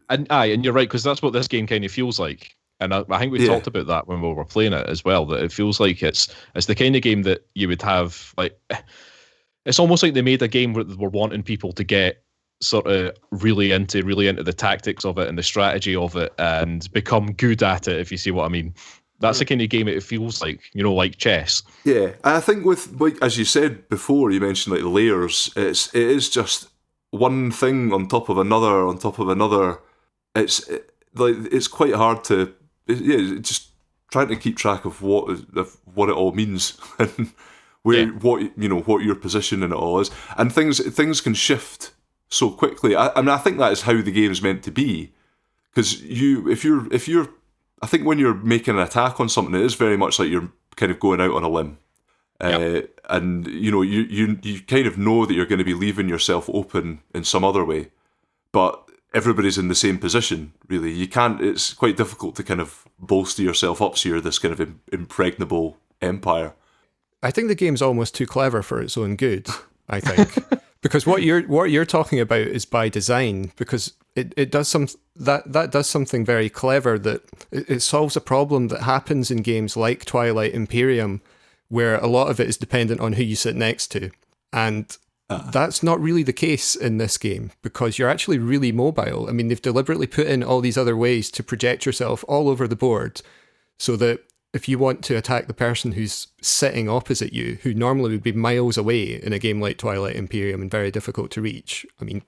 Speaker 3: And you're right, because that's what this game kind of feels like. And I think we talked about that when we were playing it as well, that it feels like it's the kind of game that you would have, like, it's almost like they made a game where they were wanting people to get sort of really into the tactics of it and the strategy of it and become good at it, if you see what I mean. That's the kind of game it feels like, like chess.
Speaker 2: Yeah, I think with, like, as you said before, you mentioned like the layers, it is just one thing on top of another. It's quite hard to just trying to keep track of what it all means and what your position in it all is, and things can shift so quickly. I mean, I think that is how the game is meant to be, because if you're I think when you're making an attack on something, it is very much like you're kind of going out on a limb, and you kind of know that you're going to be leaving yourself open in some other way, but everybody's in the same position, really. You can't, it's quite difficult to kind of bolster yourself up so you're this kind of impregnable empire.
Speaker 1: I think the game's almost too clever for its own good, I think. Because what you're talking about is by design, because it does that does something very clever, that it solves a problem that happens in games like Twilight Imperium, where a lot of it is dependent on who you sit next to. And that's not really the case in this game, because you're actually really mobile. I mean, they've deliberately put in all these other ways to project yourself all over the board, so that if you want to attack the person who's sitting opposite you, who normally would be miles away in a game like Twilight Imperium and very difficult to reach, I mean,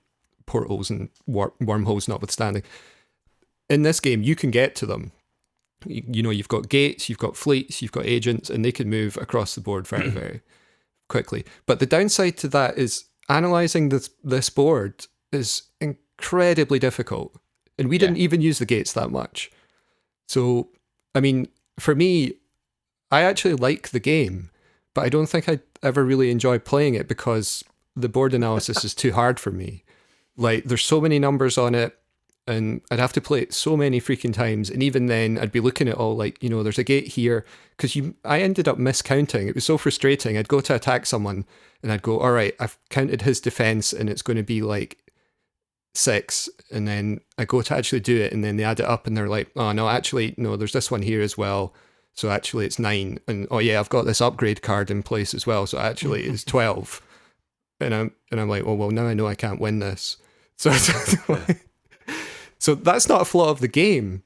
Speaker 1: portals and wormholes notwithstanding, in this game you can get to them. You've got gates, you've got fleets, you've got agents, and they can move across the board very, very quickly. But the downside to that is analysing this board is incredibly difficult. And we didn't even use the gates that much. So, I mean, for me, I actually like the game, but I don't think I'd ever really enjoy playing it because the board analysis is too hard for me. Like, there's so many numbers on it. and I'd have to play it so many freaking times. And even then, I'd be looking at all like, there's a gate here, because I ended up miscounting. It was so frustrating. I'd go to attack someone, and I'd go, all right, I've counted his defense, and it's going to be like 6, and then I go to actually do it, and then they add it up, and they're like, oh no, actually no, there's this one here as well, so actually it's 9, and oh yeah, I've got this upgrade card in place as well, so actually it's 12, and I'm like, oh well, now I know I can't win this. So that's not a flaw of the game.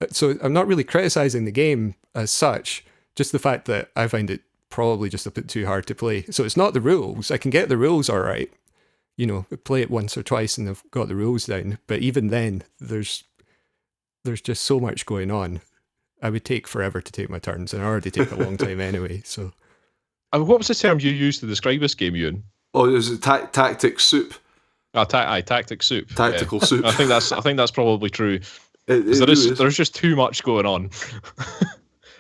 Speaker 1: So I'm not really criticizing the game as such, just the fact that I find it probably just a bit too hard to play. So it's not the rules. I can get the rules all right. Play it once or twice and I've got the rules down. But even then, there's just so much going on. I would take forever to take my turns, and I already take a long time anyway. So,
Speaker 3: what was the term you used to describe this game, Euan?
Speaker 2: Oh, it was tactic soup.
Speaker 3: Tactic soup.
Speaker 2: Tactical soup.
Speaker 3: I think that's probably true. There's just too much going on.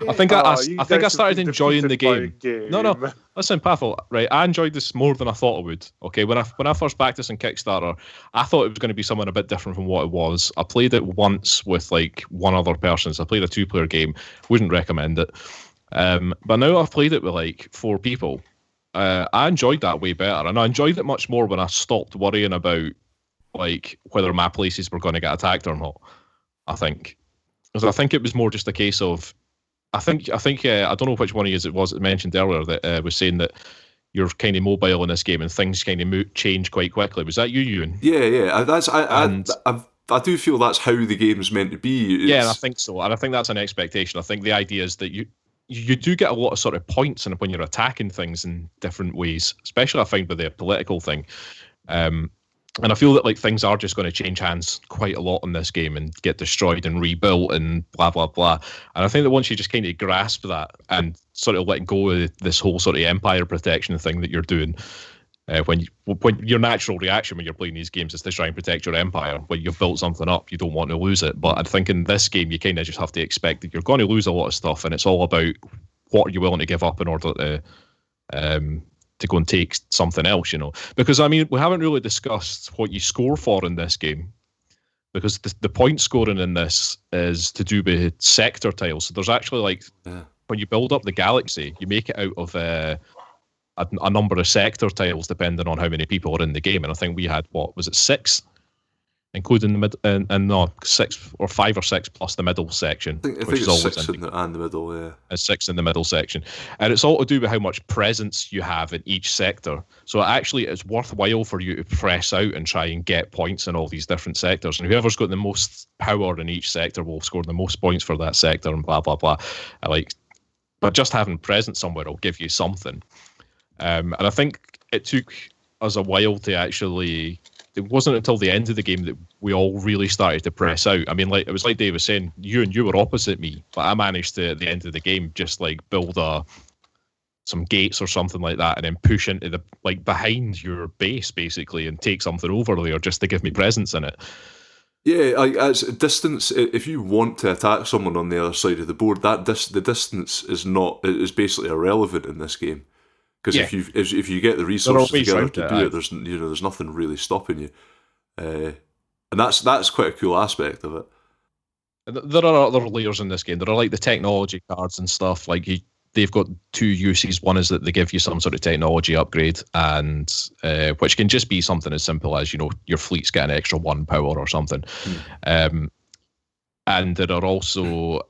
Speaker 3: I think I started enjoying the game. No. Listen, Pawel, right? I enjoyed this more than I thought I would. Okay, when I first backed this on Kickstarter, I thought it was going to be something a bit different from what it was. I played it once with like one other person, so I played a 2-player game. Wouldn't recommend it. But now I've played it with like 4 people. I enjoyed that way better, and I enjoyed it much more when I stopped worrying about like whether my places were going to get attacked or not. I think, because I think it was more just a case of, I think I don't know which one of you it was that mentioned earlier that was saying that you're kind of mobile in this game and things kind of change quite quickly. Was that you, Euan?
Speaker 2: Yeah. I do feel that's how the game's meant to be.
Speaker 3: Yeah, and I think so, and I think that's an expectation. I think the idea is that you do get a lot of sort of points when you're attacking things in different ways, especially I find with the political thing. And I feel that like things are just going to change hands quite a lot in this game and get destroyed and rebuilt and blah, blah, blah. And I think that once you just kind of grasp that and sort of let go of this whole sort of empire protection thing that you're doing, when your natural reaction when you're playing these games is to try and protect your empire. When you've built something up, you don't want to lose it. But I think in this game, you kind of just have to expect that you're going to lose a lot of stuff, and it's all about what are you willing to give up in order to go and take something else, Because, I mean, we haven't really discussed what you score for in this game, because the point scoring in this is to do with sector tiles. So there's actually, when you build up the galaxy, you make it out of a number of sector tiles depending on how many people are in the game. And I think we had, 6? Including the mid, and no, 6 or 5 or 6 plus the middle section.
Speaker 2: I think it's 6 in the middle, yeah.
Speaker 3: And 6 in the middle section. And it's all to do with how much presence you have in each sector. So actually it's worthwhile for you to press out and try and get points in all these different sectors. And whoever's got the most power in each sector will score the most points for that sector and blah, blah, blah. But just having presence somewhere will give you something. And I think it took us a while to actually... It wasn't until the end of the game that we all really started to press out. I mean, it was like Dave was saying, you were opposite me, but I managed to, at the end of the game, just build some gates or something like that, and then push into the behind your base basically, and take something over there just to give me presence in it.
Speaker 2: Yeah, as distance. If you want to attack someone on the other side of the board, the distance is basically irrelevant in this game. Because if you get the resources together to do it, there's nothing really stopping you, and that's quite a cool aspect of it.
Speaker 3: There are other layers in this game. There are the technology cards and stuff. They've got 2 uses. One is that they give you some sort of technology upgrade, and which can just be something as simple as your fleet's getting an extra 1 power or something. And there are also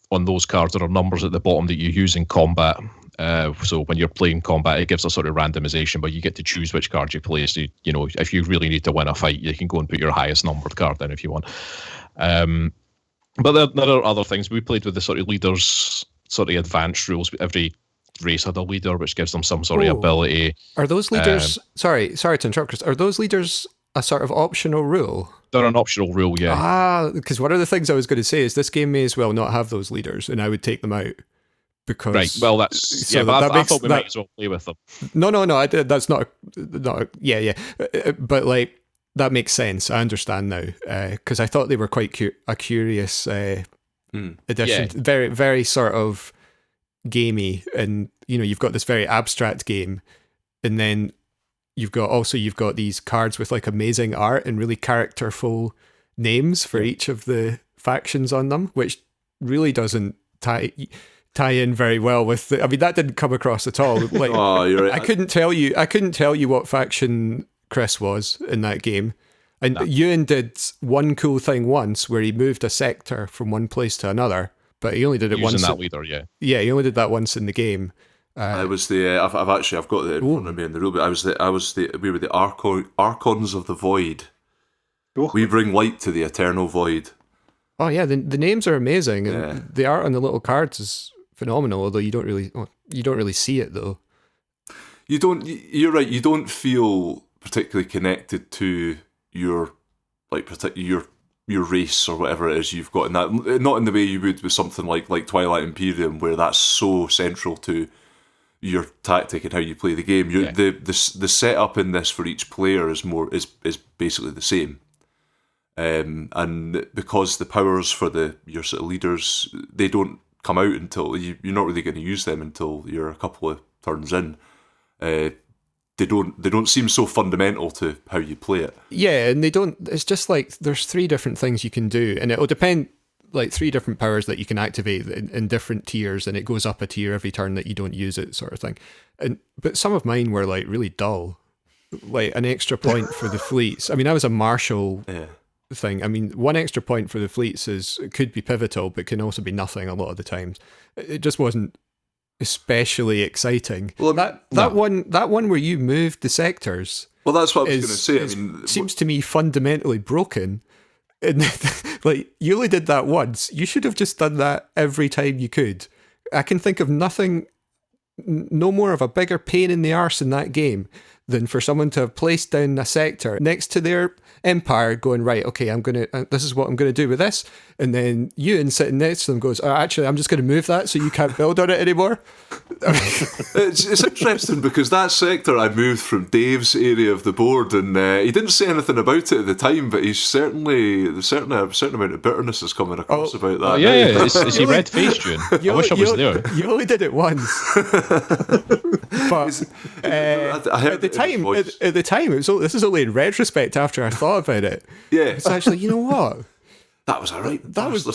Speaker 3: on those cards there are numbers at the bottom that you use in combat. So when you're playing combat, it gives a sort of randomization, but you get to choose which card you play. So, if you really need to win a fight, you can go and put your highest numbered card in if you want. But there are other things. We played with the sort of leaders, sort of advanced rules. Every race had a leader, which gives them some sort of ability.
Speaker 1: Are those leaders... sorry to interrupt, Chris. Are those leaders a sort of optional rule?
Speaker 3: They're an optional rule, yeah.
Speaker 1: Because one of the things I was going to say is this game may as well not have those leaders, and I would take them out. Because,
Speaker 3: right, well, that's... So but I thought we might as well play with them.
Speaker 1: No, I did. That's not... Yeah. But, that makes sense. I understand now. Because I thought they were quite a curious addition. Yeah. Very, very sort of gamey. And, you've got this very abstract game. And then you've got these cards with, amazing art and really characterful names for each of the factions on them, which really doesn't tie in very well with the, I mean, that didn't come across at all. Like,
Speaker 2: Oh, you're right.
Speaker 1: I couldn't tell you what faction Chris was in that game. And Euan did one cool thing once where he moved a sector from one place to another, but he only did it
Speaker 3: Using
Speaker 1: once.
Speaker 3: that leader, yeah.
Speaker 1: Yeah, he only did that once in the game.
Speaker 2: I was the. I've got it in front of me in the rule, but we were the Archons of the Void.
Speaker 4: Oh.
Speaker 2: We bring light to the eternal void.
Speaker 1: Oh yeah, the names are amazing, and the art on the little cards is phenomenal. Although you don't really see it though.
Speaker 2: You're right. You don't feel particularly connected to your your race or whatever it is you've got in that. Not in the way you would with something like Twilight Imperium, where that's so central to your tactic and how you play the game. The setup in this for each player is basically the same. And because the powers for your sort of leaders, they don't come out until you're not really going to use them until you're a couple of turns in. They don't seem so fundamental to how you play it.
Speaker 1: Yeah, and they don't. It's just like there's 3 different things you can do, and it'll depend. Like 3 different powers that you can activate in different tiers, and it goes up a tier every turn that you don't use it, sort of thing. But some of mine were like really dull, like an extra point for the fleets. I mean, I was a marshal.
Speaker 2: Yeah.
Speaker 1: Thing. I mean, 1 extra point for the fleets could be pivotal, but can also be nothing a lot of the times. It just wasn't especially exciting.
Speaker 2: Well,
Speaker 1: that one where you moved the sectors.
Speaker 2: Well, that's what I was going to say. I mean,
Speaker 1: seems to me fundamentally broken. And like, you only did that once. You should have just done that every time you could. I can think of nothing, no more of a bigger pain in the arse in that game than for someone to have placed down a sector next to their empire going, right, okay, this is what I'm going to do with this. And then Euan sitting next to them goes, actually, I'm just going to move that so you can't build on it anymore.
Speaker 2: It's interesting because that sector I moved from Dave's area of the board, and he didn't say anything about it at the time, but there's certainly a certain amount of bitterness is coming across about that.
Speaker 3: Oh, yeah. Is he red-faced, Euan? I wish I was there.
Speaker 1: You only did it once. But at the time, this is only in retrospect after I thought about it.
Speaker 2: Yeah.
Speaker 1: It's actually, you know what?
Speaker 2: That was all right.
Speaker 1: That was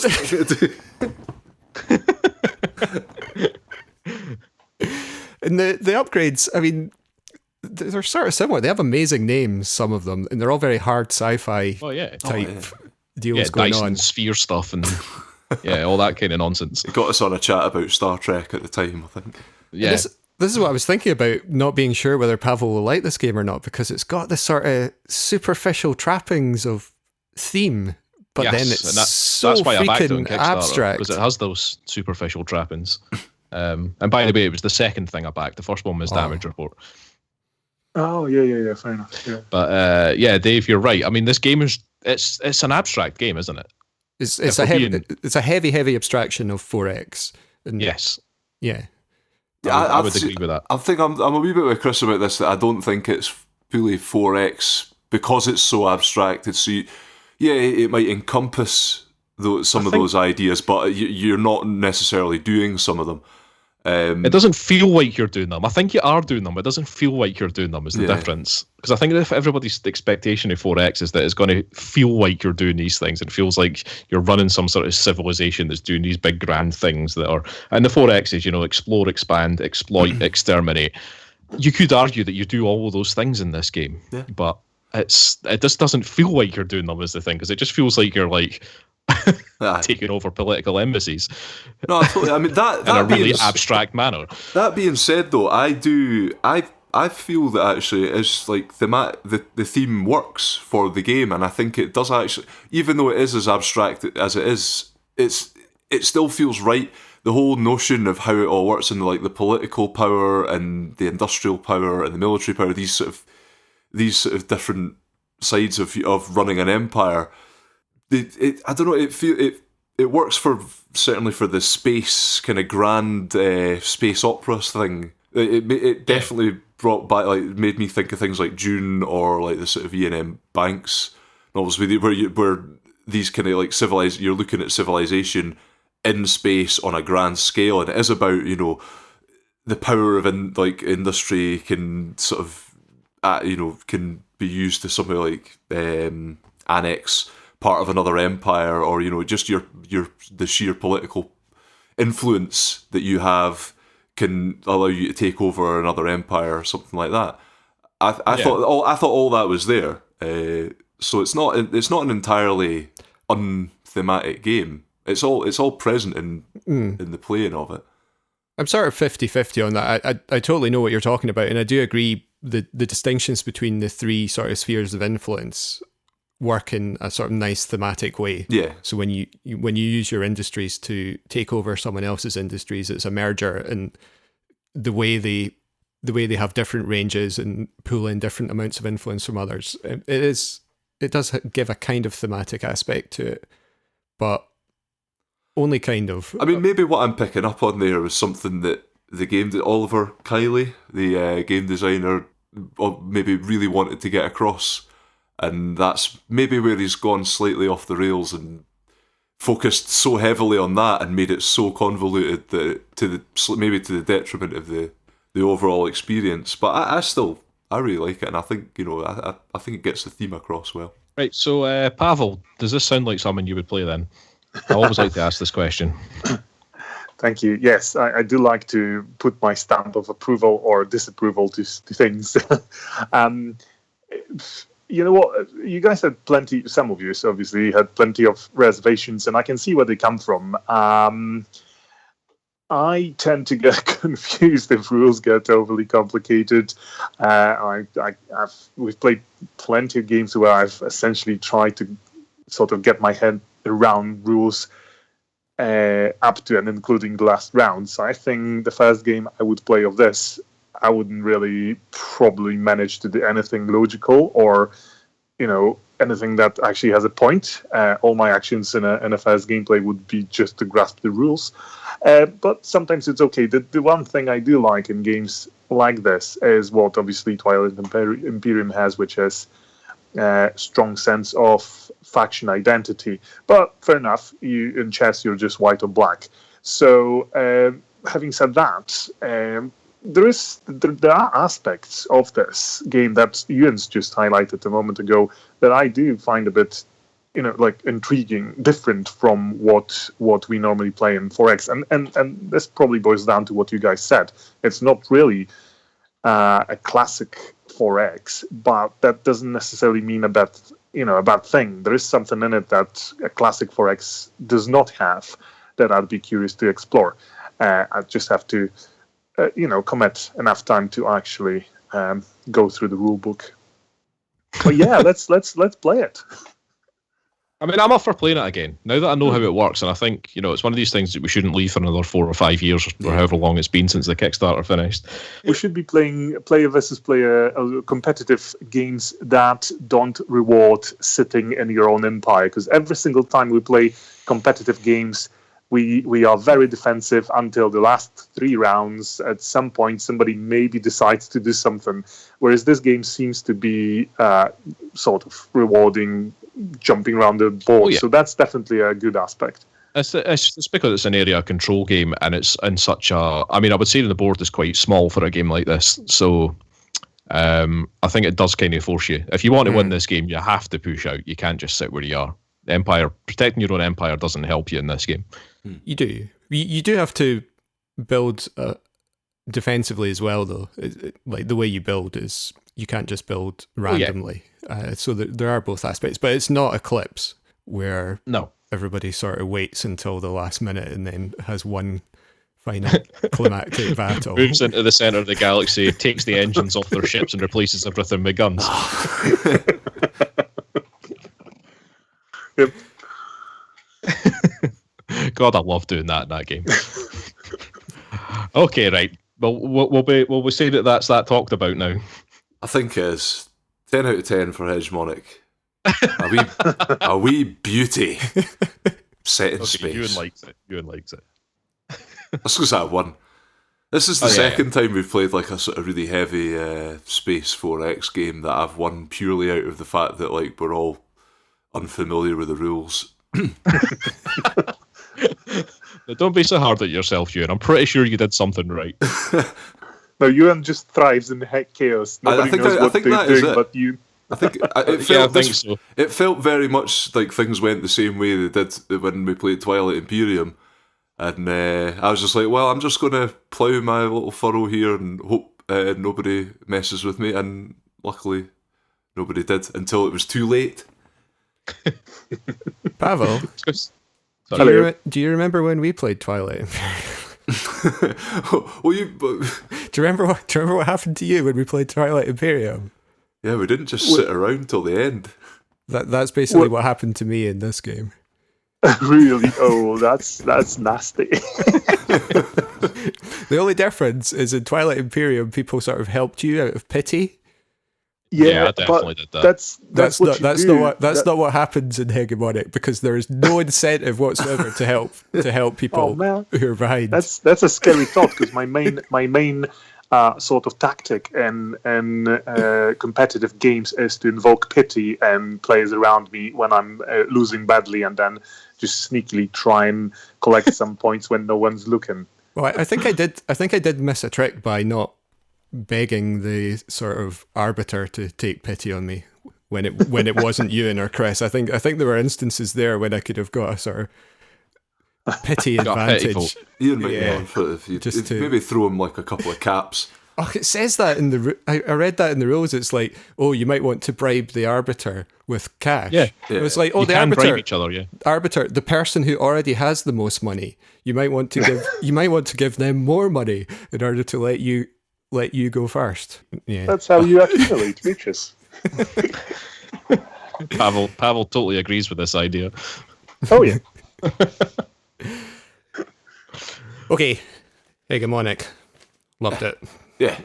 Speaker 1: And the upgrades, I mean, they're sort of similar. They have amazing names, some of them, and they're all very hard sci-fi type deals going
Speaker 3: Dyson
Speaker 1: on.
Speaker 3: sphere stuff and all that kind of nonsense.
Speaker 2: It got us on a chat about Star Trek at the time, I think.
Speaker 3: Yeah.
Speaker 1: This is what I was thinking about, not being sure whether Pawel will like this game or not, because it's got this sort of superficial trappings of theme, but then it's that's why I backed it on
Speaker 3: Kickstarter,
Speaker 1: abstract.
Speaker 3: because it has those superficial trappings. And by the way, it was the second thing I backed. The first one was Damage Report.
Speaker 4: Oh, yeah, fair enough. Yeah.
Speaker 3: But Dave, you're right. I mean, this game it's an abstract game, isn't it?
Speaker 1: It's a heavy abstraction of 4X. And
Speaker 3: yes.
Speaker 1: Yeah.
Speaker 3: I would agree with that.
Speaker 2: I think I'm a wee bit with Chris about this, that I don't think it's fully 4X because it's so abstract. It might encompass some of those ideas, but you're not necessarily doing some of them.
Speaker 3: It doesn't feel like you're doing them. I think you are doing them. It doesn't feel like you're doing them is the difference. Because I think if everybody's expectation of 4X is that it's going to feel like you're doing these things. It feels like you're running some sort of civilization that's doing these big grand things that are... And the 4X is, explore, expand, exploit, exterminate. You could argue that you do all of those things in this game. Yeah. But it just doesn't feel like you're doing them is the thing. Because it just feels like you're like... taking over political embassies.
Speaker 2: No, totally. I mean that
Speaker 3: in a really abstract manner.
Speaker 2: That being said, though, I feel that actually it's like the theme works for the game, and I think it does actually, even though it is as abstract as it is, it still feels right. The whole notion of how it all works in the political power and the industrial power and the military power, these sort of different sides of running an empire. I don't know. It works certainly for the space kind of grand space opera thing. It definitely brought back made me think of things like Dune or like the sort of Ian Banks novels where these kind of you're looking at civilization in space on a grand scale, and it is about the power of industry can sort of can be used to something like annex part of another empire, or just the sheer political influence that you have can allow you to take over another empire or something like that. I thought all that was there. So it's not an entirely unthematic game. It's all present in the playing of it.
Speaker 1: I'm sort of 50-50 on that. I totally know what you're talking about, and I do agree the distinctions between the three sort of spheres of influence work in a sort of nice thematic way.
Speaker 2: Yeah.
Speaker 1: So when you use your industries to take over someone else's industries, it's a merger, and the way they have different ranges and pull in different amounts of influence from others. It does give a kind of thematic aspect to it, but only kind of.
Speaker 2: I mean, maybe what I'm picking up on there was something that the game that Oliver Kiley, the game designer, maybe really wanted to get across. And that's maybe where he's gone slightly off the rails and focused so heavily on that and made it so convoluted that maybe to the detriment of the overall experience. But I really like it, and I think I think it gets the theme across well.
Speaker 3: Right, so Pawel, does this sound like something you would play then? I always like to ask this question.
Speaker 4: Thank you. Yes, I do like to put my stamp of approval or disapproval to things. You know what? You guys had plenty. Some of you, obviously, had plenty of reservations, and I can see where they come from. I tend to get confused if rules get overly complicated. We've played plenty of games where I've essentially tried to sort of get my head around rules up to and including the last round. So I think the first game I would play of this, I wouldn't really probably manage to do anything logical or, anything that actually has a point. All my actions in a first gameplay would be just to grasp the rules. But sometimes it's okay. The one thing I do like in games like this is what obviously Twilight Imperium has, which is a strong sense of faction identity. But fair enough, in chess you're just white or black. So having said that, there are aspects of this game that Euan's just highlighted a moment ago that I do find a bit, intriguing, different from what we normally play in 4X. And this probably boils down to what you guys said. It's not really a classic 4X, but that doesn't necessarily mean a bad thing. There is something in it that a classic 4X does not have that I'd be curious to explore. I just have to commit enough time to actually go through the rule book. But yeah, let's play it.
Speaker 3: I mean, I'm up for playing it again now that I know how it works, and I think it's one of these things that we shouldn't leave for another 4 or 5 years or however long it's been since the Kickstarter finished.
Speaker 4: We should be playing player versus player competitive games that don't reward sitting in your own empire, because every single time we play competitive games, we are very defensive until the last 3 rounds. At some point, somebody maybe decides to do something, whereas this game seems to be sort of rewarding, jumping around the board. Oh, yeah. So that's definitely a good aspect.
Speaker 3: It's because it's an area control game, and it's in such a... I mean, I would say the board is quite small for a game like this, so I think it does kind of force you. If you want to win this game, you have to push out. You can't just sit where you are. Protecting your own empire doesn't help you in this game.
Speaker 1: You do. You do have to build defensively as well, though. Like the way you build is you can't just build randomly. So there are both aspects, but it's not Eclipse where everybody sort of waits until the last minute and then has one final climactic battle.
Speaker 3: Moves into the centre of the galaxy, takes the engines off their ships and replaces everything with guns.
Speaker 4: Yep.
Speaker 3: God, I love doing that in that game. Okay, right. Well, we'll say that's that talked about now.
Speaker 2: I think it is 10 out of 10 for Hegemonic. A wee beauty set in space.
Speaker 3: Euan likes it.
Speaker 2: That's because I won. This is the second time we've played like a sort of really heavy space 4X game that I've won purely out of the fact that we're all unfamiliar with the rules.
Speaker 3: Now, don't be so hard at yourself, Euan. I'm pretty sure you did something right.
Speaker 4: No, Euan just thrives in chaos. Nobody knows what they're doing, but you.
Speaker 2: I think
Speaker 3: so.
Speaker 2: It felt very much like things went the same way they did when we played Twilight Imperium, and I was just like, well, I'm just going to plough my little furrow here and hope nobody messes with me, and luckily nobody did until it was too late.
Speaker 1: Pavel, do you remember when we played Twilight Imperium?
Speaker 2: Well,
Speaker 1: Do you remember what happened to you when we played Twilight Imperium?
Speaker 2: yeah, we didn't just sit around till the end.
Speaker 1: That's basically what happened to me in this game.
Speaker 4: Really? Oh, that's nasty.
Speaker 1: The only difference is in Twilight Imperium, people sort of helped you out of pity.
Speaker 3: Yeah, I definitely did that.
Speaker 4: That's
Speaker 1: not what happens in Hegemonic, because there is no incentive whatsoever to help people who are behind.
Speaker 4: That's a scary thought, because my main sort of tactic in competitive games is to invoke pity and players around me when I'm losing badly, and then just sneakily try and collect some points when no one's looking.
Speaker 1: Well, I think I did miss a trick by not begging the sort of arbiter to take pity on me when it wasn't Euan or Chris. I think there were instances there when I could have got a sort of pity advantage.
Speaker 2: Euan might be on foot if you maybe throw him like a couple of caps.
Speaker 1: Oh, it says that in the. I read that in the rules. It's like, oh, you might want to bribe the arbiter with cash.
Speaker 3: Yeah.
Speaker 1: It's like, oh,
Speaker 3: you
Speaker 1: the
Speaker 3: can
Speaker 1: arbiter,
Speaker 3: bribe each other. Yeah,
Speaker 1: arbiter, the person who already has the most money. You might want to give them more money in order to let you go first. Yeah,
Speaker 4: that's how you accumulate riches.
Speaker 3: Pawel totally agrees with this idea.
Speaker 4: Oh yeah.
Speaker 1: Okay, Hegemonic, loved it.
Speaker 2: Yeah.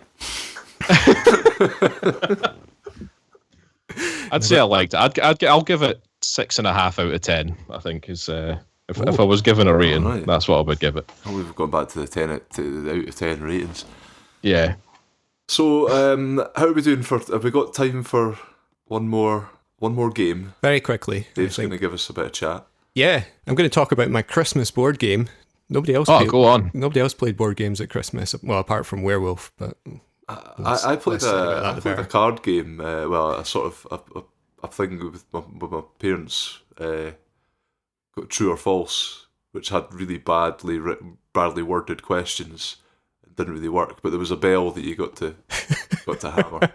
Speaker 3: I'd say I liked it. I'll give it 6.5 out of 10. I think is if I was given a rating,
Speaker 2: right.
Speaker 3: That's what I would give it.
Speaker 2: Oh, we've gone back to the out of 10 ratings.
Speaker 3: Yeah.
Speaker 2: So, how are we doing have we got time for one more game?
Speaker 1: Very quickly.
Speaker 2: Dave's going to give us a bit of chat.
Speaker 1: Yeah, I'm going to talk about my Christmas board game. Nobody else.
Speaker 3: Go on.
Speaker 1: Nobody else played board games at Christmas. Well, apart from Werewolf, but
Speaker 2: I played a card game. A sort of a thing with my parents. Got True or False, which had really badly worded questions. It didn't really work, but there was a bell that you got to hammer.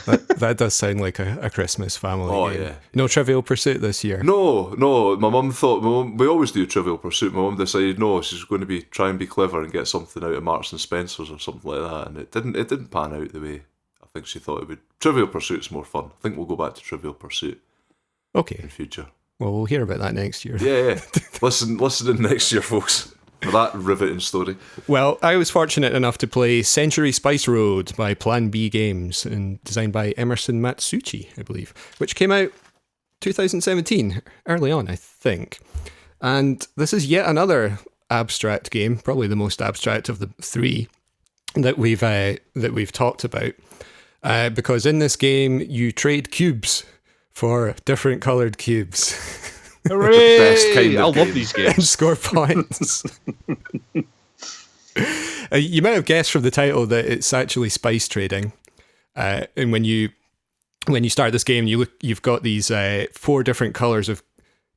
Speaker 1: That does sound like a Christmas family game.
Speaker 2: Yeah.
Speaker 1: No Trivial Pursuit this year.
Speaker 2: No. My mum thought we always do Trivial Pursuit. My mum decided no, she's going to try and be clever and get something out of Marks and Spencer's or something like that, and it didn't pan out the way I think she thought it would. Trivial Pursuit's more fun. I think we'll go back to Trivial Pursuit.
Speaker 1: Okay.
Speaker 2: In future.
Speaker 1: Well, we'll hear about that next year.
Speaker 2: Yeah. Listen in next year, folks, for that riveting story.
Speaker 1: Well, I was fortunate enough to play Century Spice Road by Plan B Games, and designed by Emerson Matsuuchi, I believe, which came out 2017, early on, I think. And this is yet another abstract game, probably the most abstract of the three that we've talked about, because in this game you trade cubes for different coloured cubes.
Speaker 3: Hooray!
Speaker 2: Best kind of
Speaker 3: I
Speaker 2: game.
Speaker 3: love these games.
Speaker 1: And score points. You might have guessed from the title that it's actually spice trading. And when you start this game, you've got these 4 different colours of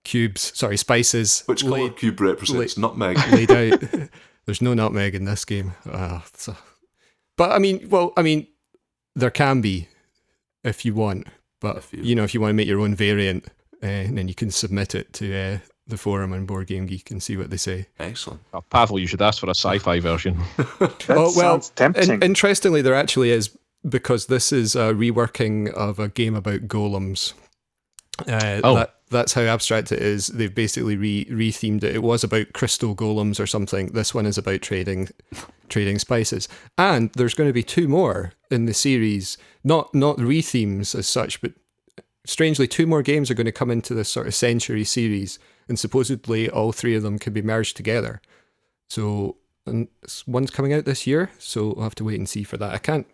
Speaker 1: spices.
Speaker 2: Which colour cube represents nutmeg?
Speaker 1: Laid out. There's no nutmeg in this game. But I mean, there can be if you want. But if you want to make your own variant, and then you can submit it to the forum on Board Game Geek and see what they say.
Speaker 2: Excellent.
Speaker 3: Pawel, you should ask for a sci-fi version.
Speaker 4: Sounds tempting.
Speaker 1: Interestingly, there actually is, because this is a reworking of a game about golems. That's how abstract it is. They've basically rethemed it. It was about crystal golems or something. This one is about trading spices. And there's going to be 2 more in the series, not rethemes as such, but strangely 2 more games are going to come into this sort of Century series, and supposedly all 3 of them can be merged together. So, and one's coming out this year, so we'll have to wait and see for that. It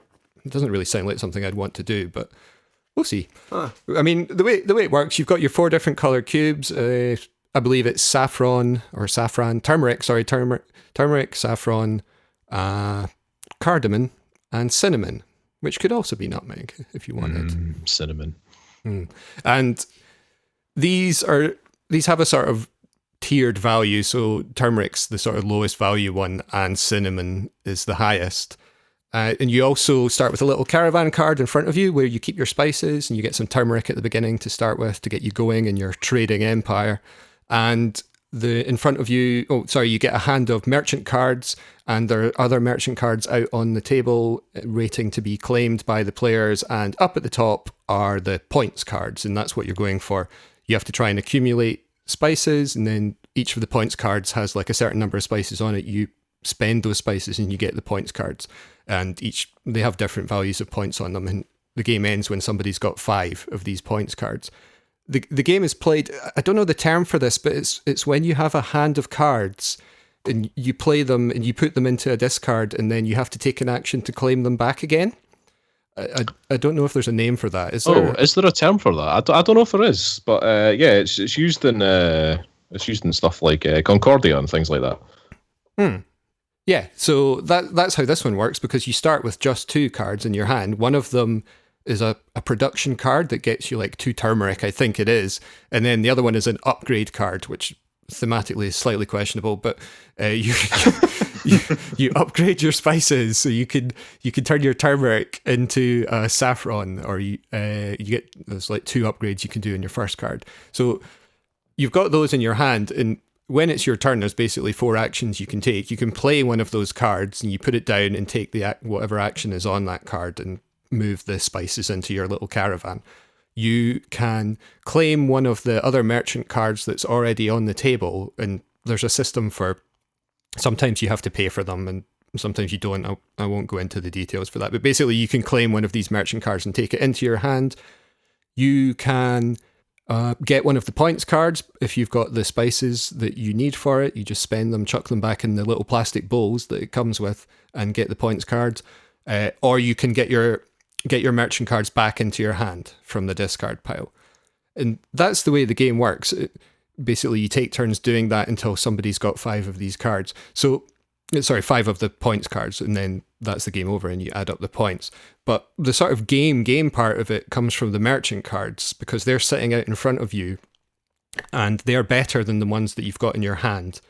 Speaker 1: doesn't really sound like something I'd want to do, but we'll see. I mean, the way it works, you've got your 4 different coloured cubes. I believe it's turmeric, saffron, cardamom, and cinnamon. which could also be nutmeg if you wanted.
Speaker 3: Cinnamon.
Speaker 1: And these have a sort of tiered value. So turmeric's the sort of lowest value one, and cinnamon is the highest. And you also start with a little caravan card in front of you where you keep your spices, and you get some turmeric at the beginning to start with to get you going in your trading empire. And in front of you, you get a hand of merchant cards, and there are other merchant cards out on the table waiting to be claimed by the players. And up at the top are the points cards, and that's what you're going for. You have to try and accumulate spices, and then each of the points cards has like a certain number of spices on it. You spend those spices and you get the points cards, and they have different values of points on them, and the game ends when somebody's got 5 of these points cards. The game is played, I don't know the term for this, but it's when you have a hand of cards and you play them and you put them into a discard, and then you have to take an action to claim them back again. I don't know if there's a name for that. Is there
Speaker 3: a term for that? I don't know if there is, but it's used in stuff like Concordia and things like that.
Speaker 1: Yeah, so that's how this one works, because you start with just 2 cards in your hand. One of them is a production card that gets you like 2 turmeric, I think it is, and then the other one is an upgrade card, which thematically is slightly questionable, but you upgrade your spices, so you can turn your turmeric into saffron, or you get, there's like 2 upgrades you can do in your first card. So you've got those in your hand, and when it's your turn, there's basically 4 actions you can take. You can play one of those cards, and you put it down and take whatever action is on that card and move the spices into your little caravan. You can claim one of the other merchant cards that's already on the table, and there's a system for, sometimes you have to pay for them and sometimes you don't. I won't go into the details for that, but basically you can claim one of these merchant cards and take it into your hand. You can get one of the points cards if you've got the spices that you need for it. You just spend them, chuck them back in the little plastic bowls that it comes with, and get the points cards. Or you can get your merchant cards back into your hand from the discard pile. And that's the way the game works. Basically, you take turns doing that until somebody's got 5 of these cards. 5 of the points cards, and then that's the game over and you add up the points. But the sort of game part of it comes from the merchant cards, because they're sitting out in front of you and they're better than the ones that you've got in your hand.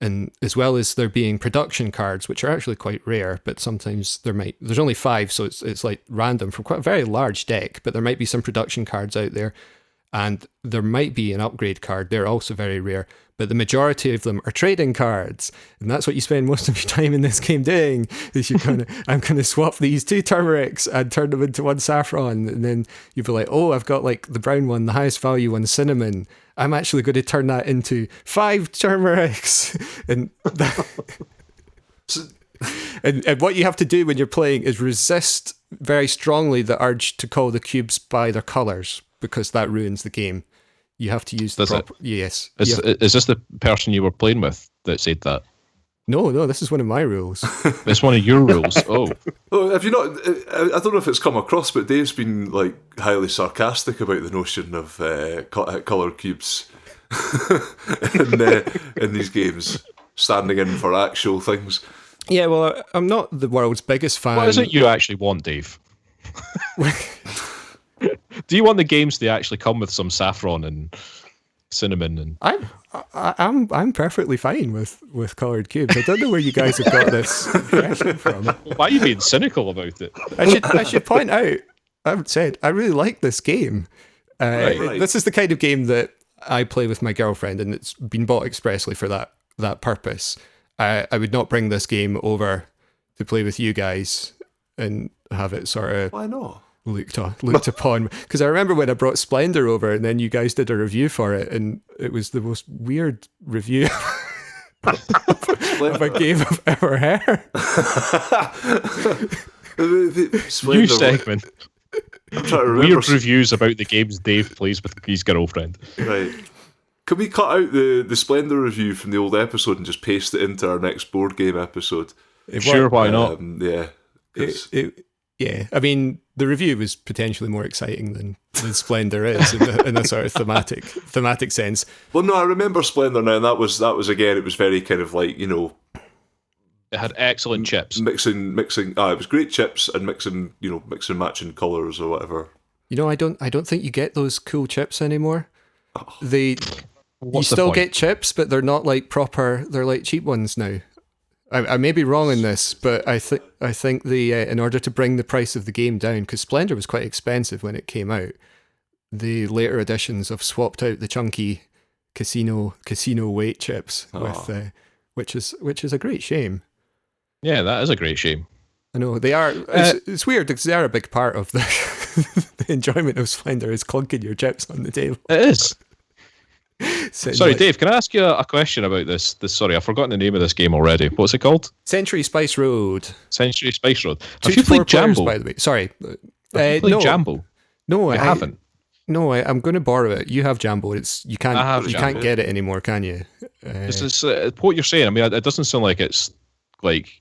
Speaker 1: And as well as there being production cards, which are actually quite rare, but sometimes there's only 5, so it's like random from quite a very large deck, but there might be some production cards out there, and there might be an upgrade card. They're also very rare, but the majority of them are trading cards, and that's what you spend most of your time in this game doing, is I'm going to swap these 2 turmerics and turn them into 1 saffron, and then you'll be like, oh, I've got like the brown one, the highest value one, cinnamon. I'm actually going to turn that into 5 turmerics. And what you have to do when you're playing is resist very strongly the urge to call the cubes by their colours, because that ruins the game. You have to use the proper... Yes.
Speaker 3: Is this the person you were playing with that said that?
Speaker 1: No, this is one of my rules.
Speaker 3: It's one of your rules. Oh.
Speaker 2: Oh, have you not? I don't know if it's come across, but Dave's been like highly sarcastic about the notion of colour cubes in these games, standing in for actual things.
Speaker 1: Yeah, well, I'm not the world's biggest fan.
Speaker 3: What is it you actually want, Dave? Do you want the games to actually come with some saffron and cinnamon? And
Speaker 1: I'm perfectly fine with coloured cubes. I don't know where you guys have got this impression from.
Speaker 3: Why are you being cynical about it?
Speaker 1: I should point out, I've said I really like this game.
Speaker 2: Right.
Speaker 1: This is the kind of game that I play with my girlfriend, and it's been bought expressly for that purpose. I would not bring this game over to play with you guys and have it sort of...
Speaker 2: Why not?
Speaker 1: Looked upon, because I remember when I brought Splendor over and then you guys did a review for it, and it was the most weird review of a game I've ever heard.
Speaker 3: New segment.
Speaker 2: I'm trying to remember.
Speaker 3: Weird reviews about the games Dave plays with his girlfriend.
Speaker 2: Right. Can we cut out the Splendor review from the old episode and just paste it into our next board game episode?
Speaker 3: Sure, why not?
Speaker 2: Yeah.
Speaker 1: Yeah, I mean, the review was potentially more exciting than Splendor is in a sort of thematic sense.
Speaker 2: Well, no, I remember Splendor now, and that was again, it was very kind of like,
Speaker 3: It had excellent chips.
Speaker 2: Mixing. It was great chips and mixing matching colours or whatever.
Speaker 1: I don't think you get those cool chips anymore. You
Speaker 3: What's the
Speaker 1: still
Speaker 3: point?
Speaker 1: get chips, but they're not like proper. They're like cheap ones now. I may be wrong in this, but I think in order to bring the price of the game down, because Splendor was quite expensive when it came out, the later editions have swapped out the chunky casino weight chips with, which is a great shame.
Speaker 3: Yeah, that is a great shame.
Speaker 1: I know they are. It's weird because they are a big part of the the enjoyment of Splendor is clunking your chips on the table.
Speaker 3: It is.
Speaker 1: Sitting
Speaker 3: Sorry,
Speaker 1: like-
Speaker 3: Dave, can I ask you a question about this? Sorry, I've forgotten the name of this game already. What's it called?
Speaker 1: Century Spice Road.
Speaker 3: Century Spice Road.
Speaker 1: 2
Speaker 3: Have you
Speaker 1: to 4
Speaker 3: played
Speaker 1: players,
Speaker 3: Jambo?
Speaker 1: by the way. Sorry.
Speaker 3: Have you played
Speaker 1: No.
Speaker 3: Jambo?
Speaker 1: No,
Speaker 3: I haven't.
Speaker 1: No, I'm going to borrow it. You have Jambo. You
Speaker 3: I have
Speaker 1: can't
Speaker 3: Jambo.
Speaker 1: get it anymore, can you?
Speaker 3: This is what you're saying. I mean, it doesn't sound like it's like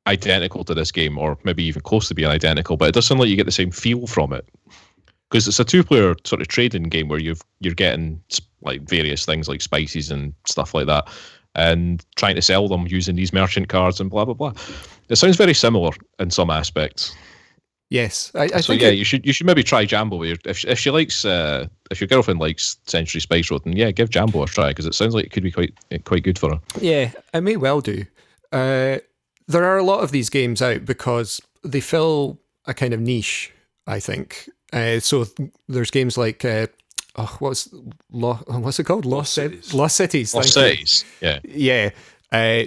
Speaker 3: identical to this game, or maybe even close to being identical. But it does sound like you get the same feel from it, because it's a 2-player sort of trading game where you're getting like various things like spices and stuff like that, and trying to sell them using these merchant cards and blah blah blah. It sounds very similar in some aspects.
Speaker 1: Yes, I
Speaker 3: So
Speaker 1: think
Speaker 3: yeah, you should maybe try Jambo. If she likes, if your girlfriend likes Century Spice Road, then yeah, give Jambo a try, because it sounds like it could be quite good for her.
Speaker 1: Yeah, I may well do. There are a lot of these games out because they fill a kind of niche, I think. So there's games like what's it called? Lost Cities. Lost Cities.
Speaker 3: Lost Cities. Yeah.
Speaker 1: Yeah.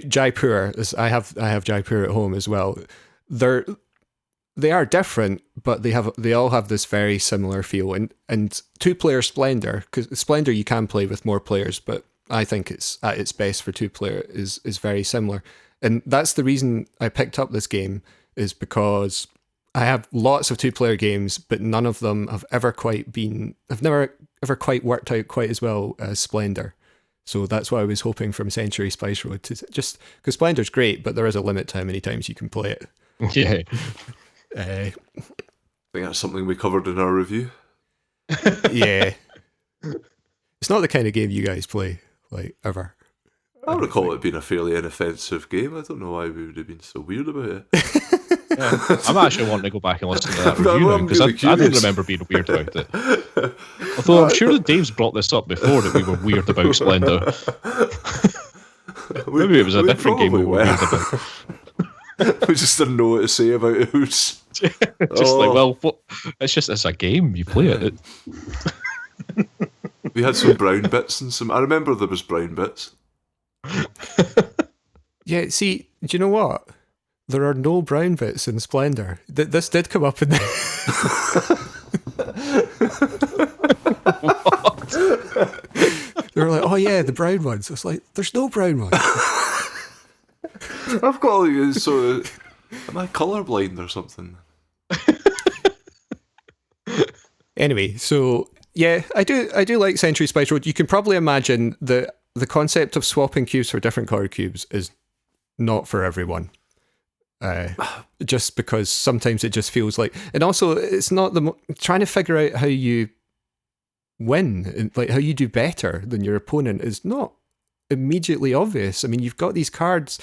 Speaker 1: Jaipur. I have Jaipur at home as well. They are different, but they all have this very similar feel. And 2-player Splendor, because Splendor you can play with more players, but I think it's at its best for 2-player is very similar. And that's the reason I picked up this game, is because I have lots of 2-player games, but none of them have never ever quite worked out quite as well as Splendor. So that's what I was hoping from Century Spice Road, to just because Splendor's great, but there is a limit to how many times you can play it.
Speaker 3: Yeah.
Speaker 2: I think that's something we covered in our review.
Speaker 1: Yeah. It's not the kind of game you guys play, like, ever.
Speaker 2: I recall it being a fairly inoffensive game. I don't know why we would have been so weird about it.
Speaker 3: Yeah. I'm actually wanting to go back and listen to that
Speaker 2: Well,
Speaker 3: review
Speaker 2: I'm
Speaker 3: because
Speaker 2: really
Speaker 3: I don't
Speaker 2: curious.
Speaker 3: remember being weird about it. Although I'm sure that Dave's brought this up before, that we were weird about Splendor. Maybe it was a
Speaker 2: we
Speaker 3: different game we were
Speaker 2: probably
Speaker 3: weird about.
Speaker 2: We just didn't know what to say about it.
Speaker 3: Just like, well, it's a game. You play it.
Speaker 2: We had some brown bits and some. I remember there was brown bits.
Speaker 1: Yeah, see, do you know what? There are no brown bits in Splendor. This did come up in the... They were like, oh yeah, the brown ones. It's like, there's no brown ones.
Speaker 2: I've got like sort of. Am I colourblind or something?
Speaker 1: Anyway, so yeah, I do like Century Spice Road. You can probably imagine the concept of swapping cubes for different colored cubes is not for everyone. Just because sometimes it just feels like, and also it's not trying to figure out how you win, and like how you do better than your opponent is not immediately obvious. I mean, you've got these cards,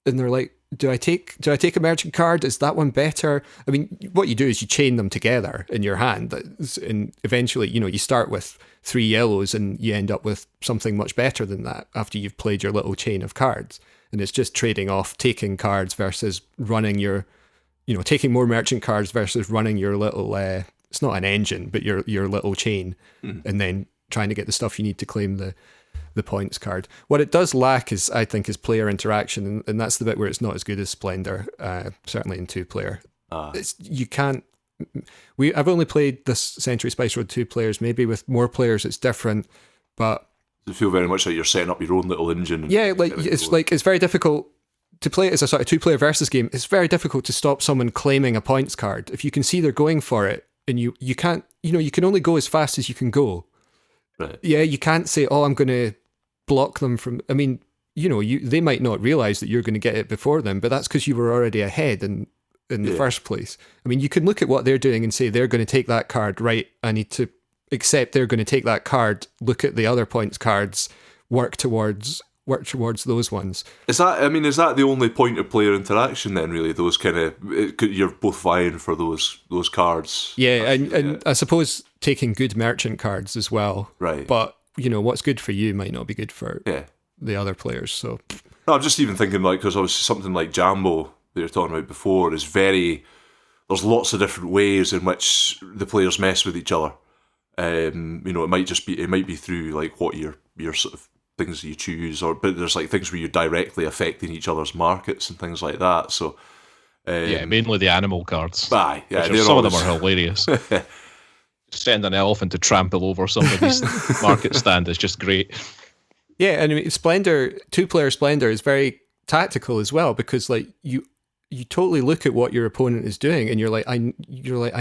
Speaker 1: and they're like, do I take a merchant card? Is that one better? I mean, what you do is you chain them together in your hand, and eventually, you start with 3 yellows, and you end up with something much better than that after you've played your little chain of cards. And it's just trading off taking cards versus running your, taking more merchant cards versus running your little, it's not an engine, but your little chain, and then trying to get the stuff you need to claim the points card. What it does lack is player interaction, and that's the bit where it's not as good as Splendor, certainly in 2-player. I've only played this Century Spice Road 2 players, maybe with more players it's different, but
Speaker 2: You feel very much like you're setting up your own little engine.
Speaker 1: yeah, like it's very difficult to play it as a sort of 2-player versus game. It's very difficult to stop someone claiming a points card if you can see they're going for it, and you can't, you can only go as fast as you can go.
Speaker 2: Right.
Speaker 1: Yeah, you can't say, oh, I'm going to block them from. I mean, they might not realize that you're going to get it before them, but that's because you were already ahead in the first place. I mean, you can look at what they're doing and say they're going to take that card. Right, I need to accept they're going to take that card. Look at the other points cards. Work towards work towards those ones.
Speaker 2: Is that the only point of player interaction then? Really, those kind of you're both vying for those cards.
Speaker 1: Yeah, and I suppose taking good merchant cards as well.
Speaker 2: Right.
Speaker 1: But what's good for you might not be good for
Speaker 2: Yeah.
Speaker 1: the other players. So
Speaker 2: No, I'm just even thinking because obviously something like Jambo that you're talking about before is there's lots of different ways in which the players mess with each other. It might be through like what your sort of things that you choose, but there's like things where you're directly affecting each other's markets and things like that. So
Speaker 3: mainly the animal cards.
Speaker 2: Aye, yeah,
Speaker 3: Some of them are hilarious. Send an elephant to trample over somebody's market stand is just great.
Speaker 1: yeah, and Splendor, 2-player Splendor is very tactical as well, because like you totally look at what your opponent is doing and you're like, I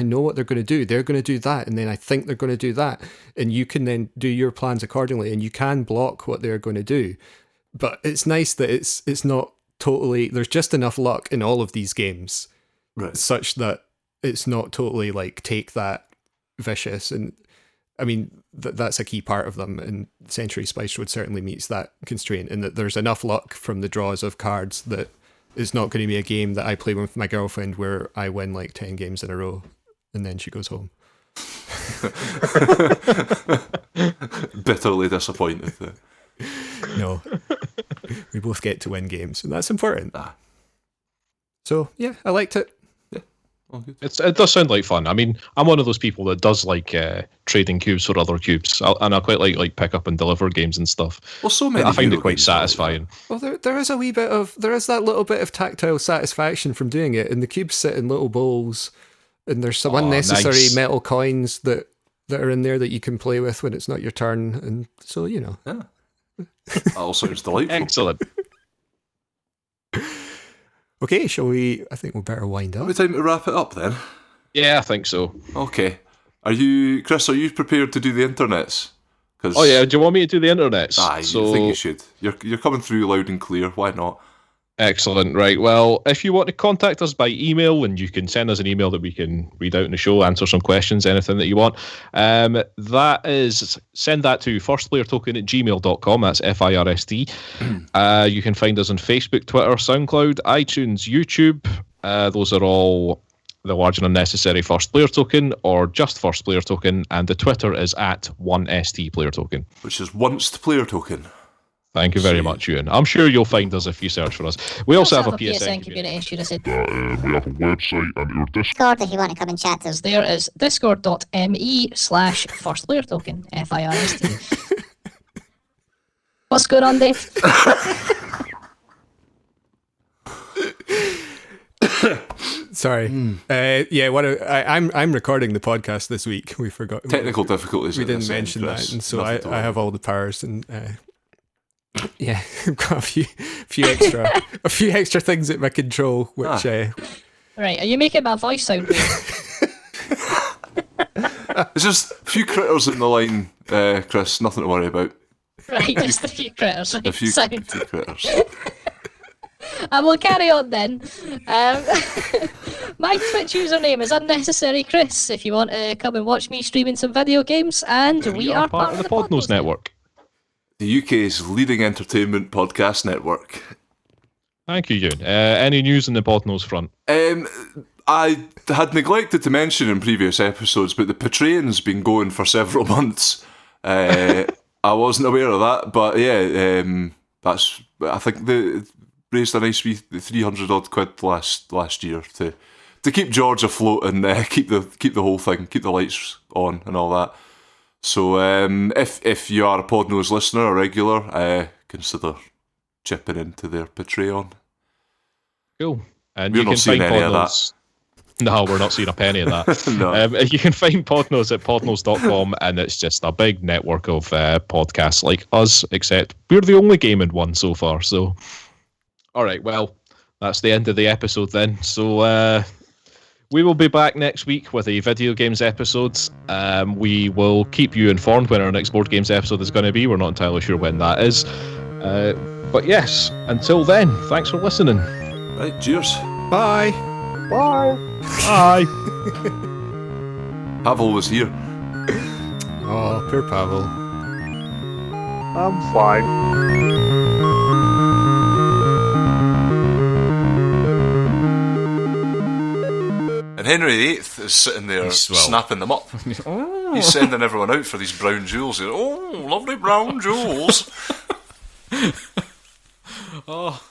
Speaker 1: know what they're going to do. They're going to do that, and then I think they're going to do that, and you can then do your plans accordingly, and you can block what they're going to do. But it's nice that it's not totally. There's just enough luck in all of these games,
Speaker 2: right,
Speaker 1: such that it's not totally like take that vicious. And I mean that's a key part of them, and Century Spice Road certainly meets that constraint, in that there's enough luck from the draws of cards that it's not going to be a game that I play with my girlfriend where I win like 10 games in a row and then she goes home.
Speaker 2: Bitterly disappointed.
Speaker 1: No. We both get to win games, and that's important. So, yeah, I liked it.
Speaker 2: Oh, good.
Speaker 3: It does sound like fun. I mean, I'm one of those people that does like trading cubes for other cubes, and I quite like pick up and deliver games and stuff.
Speaker 2: Well, so many.
Speaker 3: I find it
Speaker 2: Euro
Speaker 3: quite
Speaker 2: games are like
Speaker 3: satisfying.
Speaker 1: Well, there is that little bit of tactile satisfaction from doing it, and the cubes sit in little bowls, and there's some unnecessary
Speaker 3: nice
Speaker 1: metal coins that are in there that you can play with when it's not your turn, and so
Speaker 2: Yeah. That all sounds delightful.
Speaker 3: Excellent.
Speaker 1: Okay, shall we? I think we'll better wind up.
Speaker 2: Have we time to wrap it up then?
Speaker 3: Yeah, I think so.
Speaker 2: Okay. Chris, are you prepared to do the internets?
Speaker 3: Oh yeah, do you want me to do the internet?
Speaker 2: I think you should. You're coming through loud and clear. Why not?
Speaker 3: Excellent. Right. Well, if you want to contact us by email, and you can send us an email that we can read out in the show, answer some questions, anything that you want. That is, send that to firstplayertoken@gmail.com. That's FIRST. You can find us on Facebook, Twitter, SoundCloud, iTunes, YouTube. Those are all the large and unnecessary First Player Token, or just First Player Token, and the Twitter is @1ST Player Token.
Speaker 2: Which is once player token.
Speaker 3: Thank you very much, Euan. I'm sure you'll find us if you search for us. We also have a PSN
Speaker 6: community. Should I say?
Speaker 7: We have a website and our
Speaker 6: Discord if you want to come and chat to us. There is discord.me/firstplayertoken. FIRST. What's going on, Dave?
Speaker 1: Sorry. I'm recording the podcast this week. We forgot
Speaker 2: Technical difficulties.
Speaker 1: We didn't mention that, and so I have all the powers, and yeah, I've got a few extra things at my control, which
Speaker 6: Right, are you making my voice sound weird?
Speaker 2: It's just a few critters in the line, Chris. Nothing to worry about.
Speaker 6: Right, just a few critters. Right,
Speaker 2: A few
Speaker 6: sound.
Speaker 2: critters.
Speaker 6: I will carry on then. My Twitch username is Unnecessary Chris. If you want to come and watch me streaming some video games, and we are part of the
Speaker 3: Podnose Network.
Speaker 2: The UK's leading entertainment podcast network.
Speaker 3: Thank you, Euan. Any news on the Podnose front?
Speaker 2: I had neglected to mention in previous episodes, but the Patreon's been going for several months. I wasn't aware of that, but yeah, I think they raised a nice wee 300 odd quid last year to keep George afloat and keep the whole thing, keep the lights on and all that. So if you are a Podnose listener, a regular, consider chipping into their Patreon.
Speaker 3: Cool. And
Speaker 2: We're
Speaker 3: you
Speaker 2: not
Speaker 3: can
Speaker 2: seeing
Speaker 3: find
Speaker 2: any of
Speaker 3: Podnose. No, we're not seeing a penny of that.
Speaker 2: No.
Speaker 3: You can find Podnose at podnose.com, and it's just a big network of podcasts like us, except we're the only gaming one so far. So, all right, well, that's the end of the episode then. So we will be back next week with a video games episode. We will keep you informed when our next board games episode is going to be. We're not entirely sure when that is. But yes, until then, thanks for listening.
Speaker 2: Right, cheers.
Speaker 1: bye.
Speaker 3: Bye.
Speaker 2: Pavel was here.
Speaker 1: Oh, poor Pawel.
Speaker 4: I'm fine.
Speaker 2: Henry VIII is sitting there
Speaker 3: well-
Speaker 2: snapping them up. He's sending everyone out for these brown jewels. Oh, lovely brown jewels.
Speaker 3: Oh,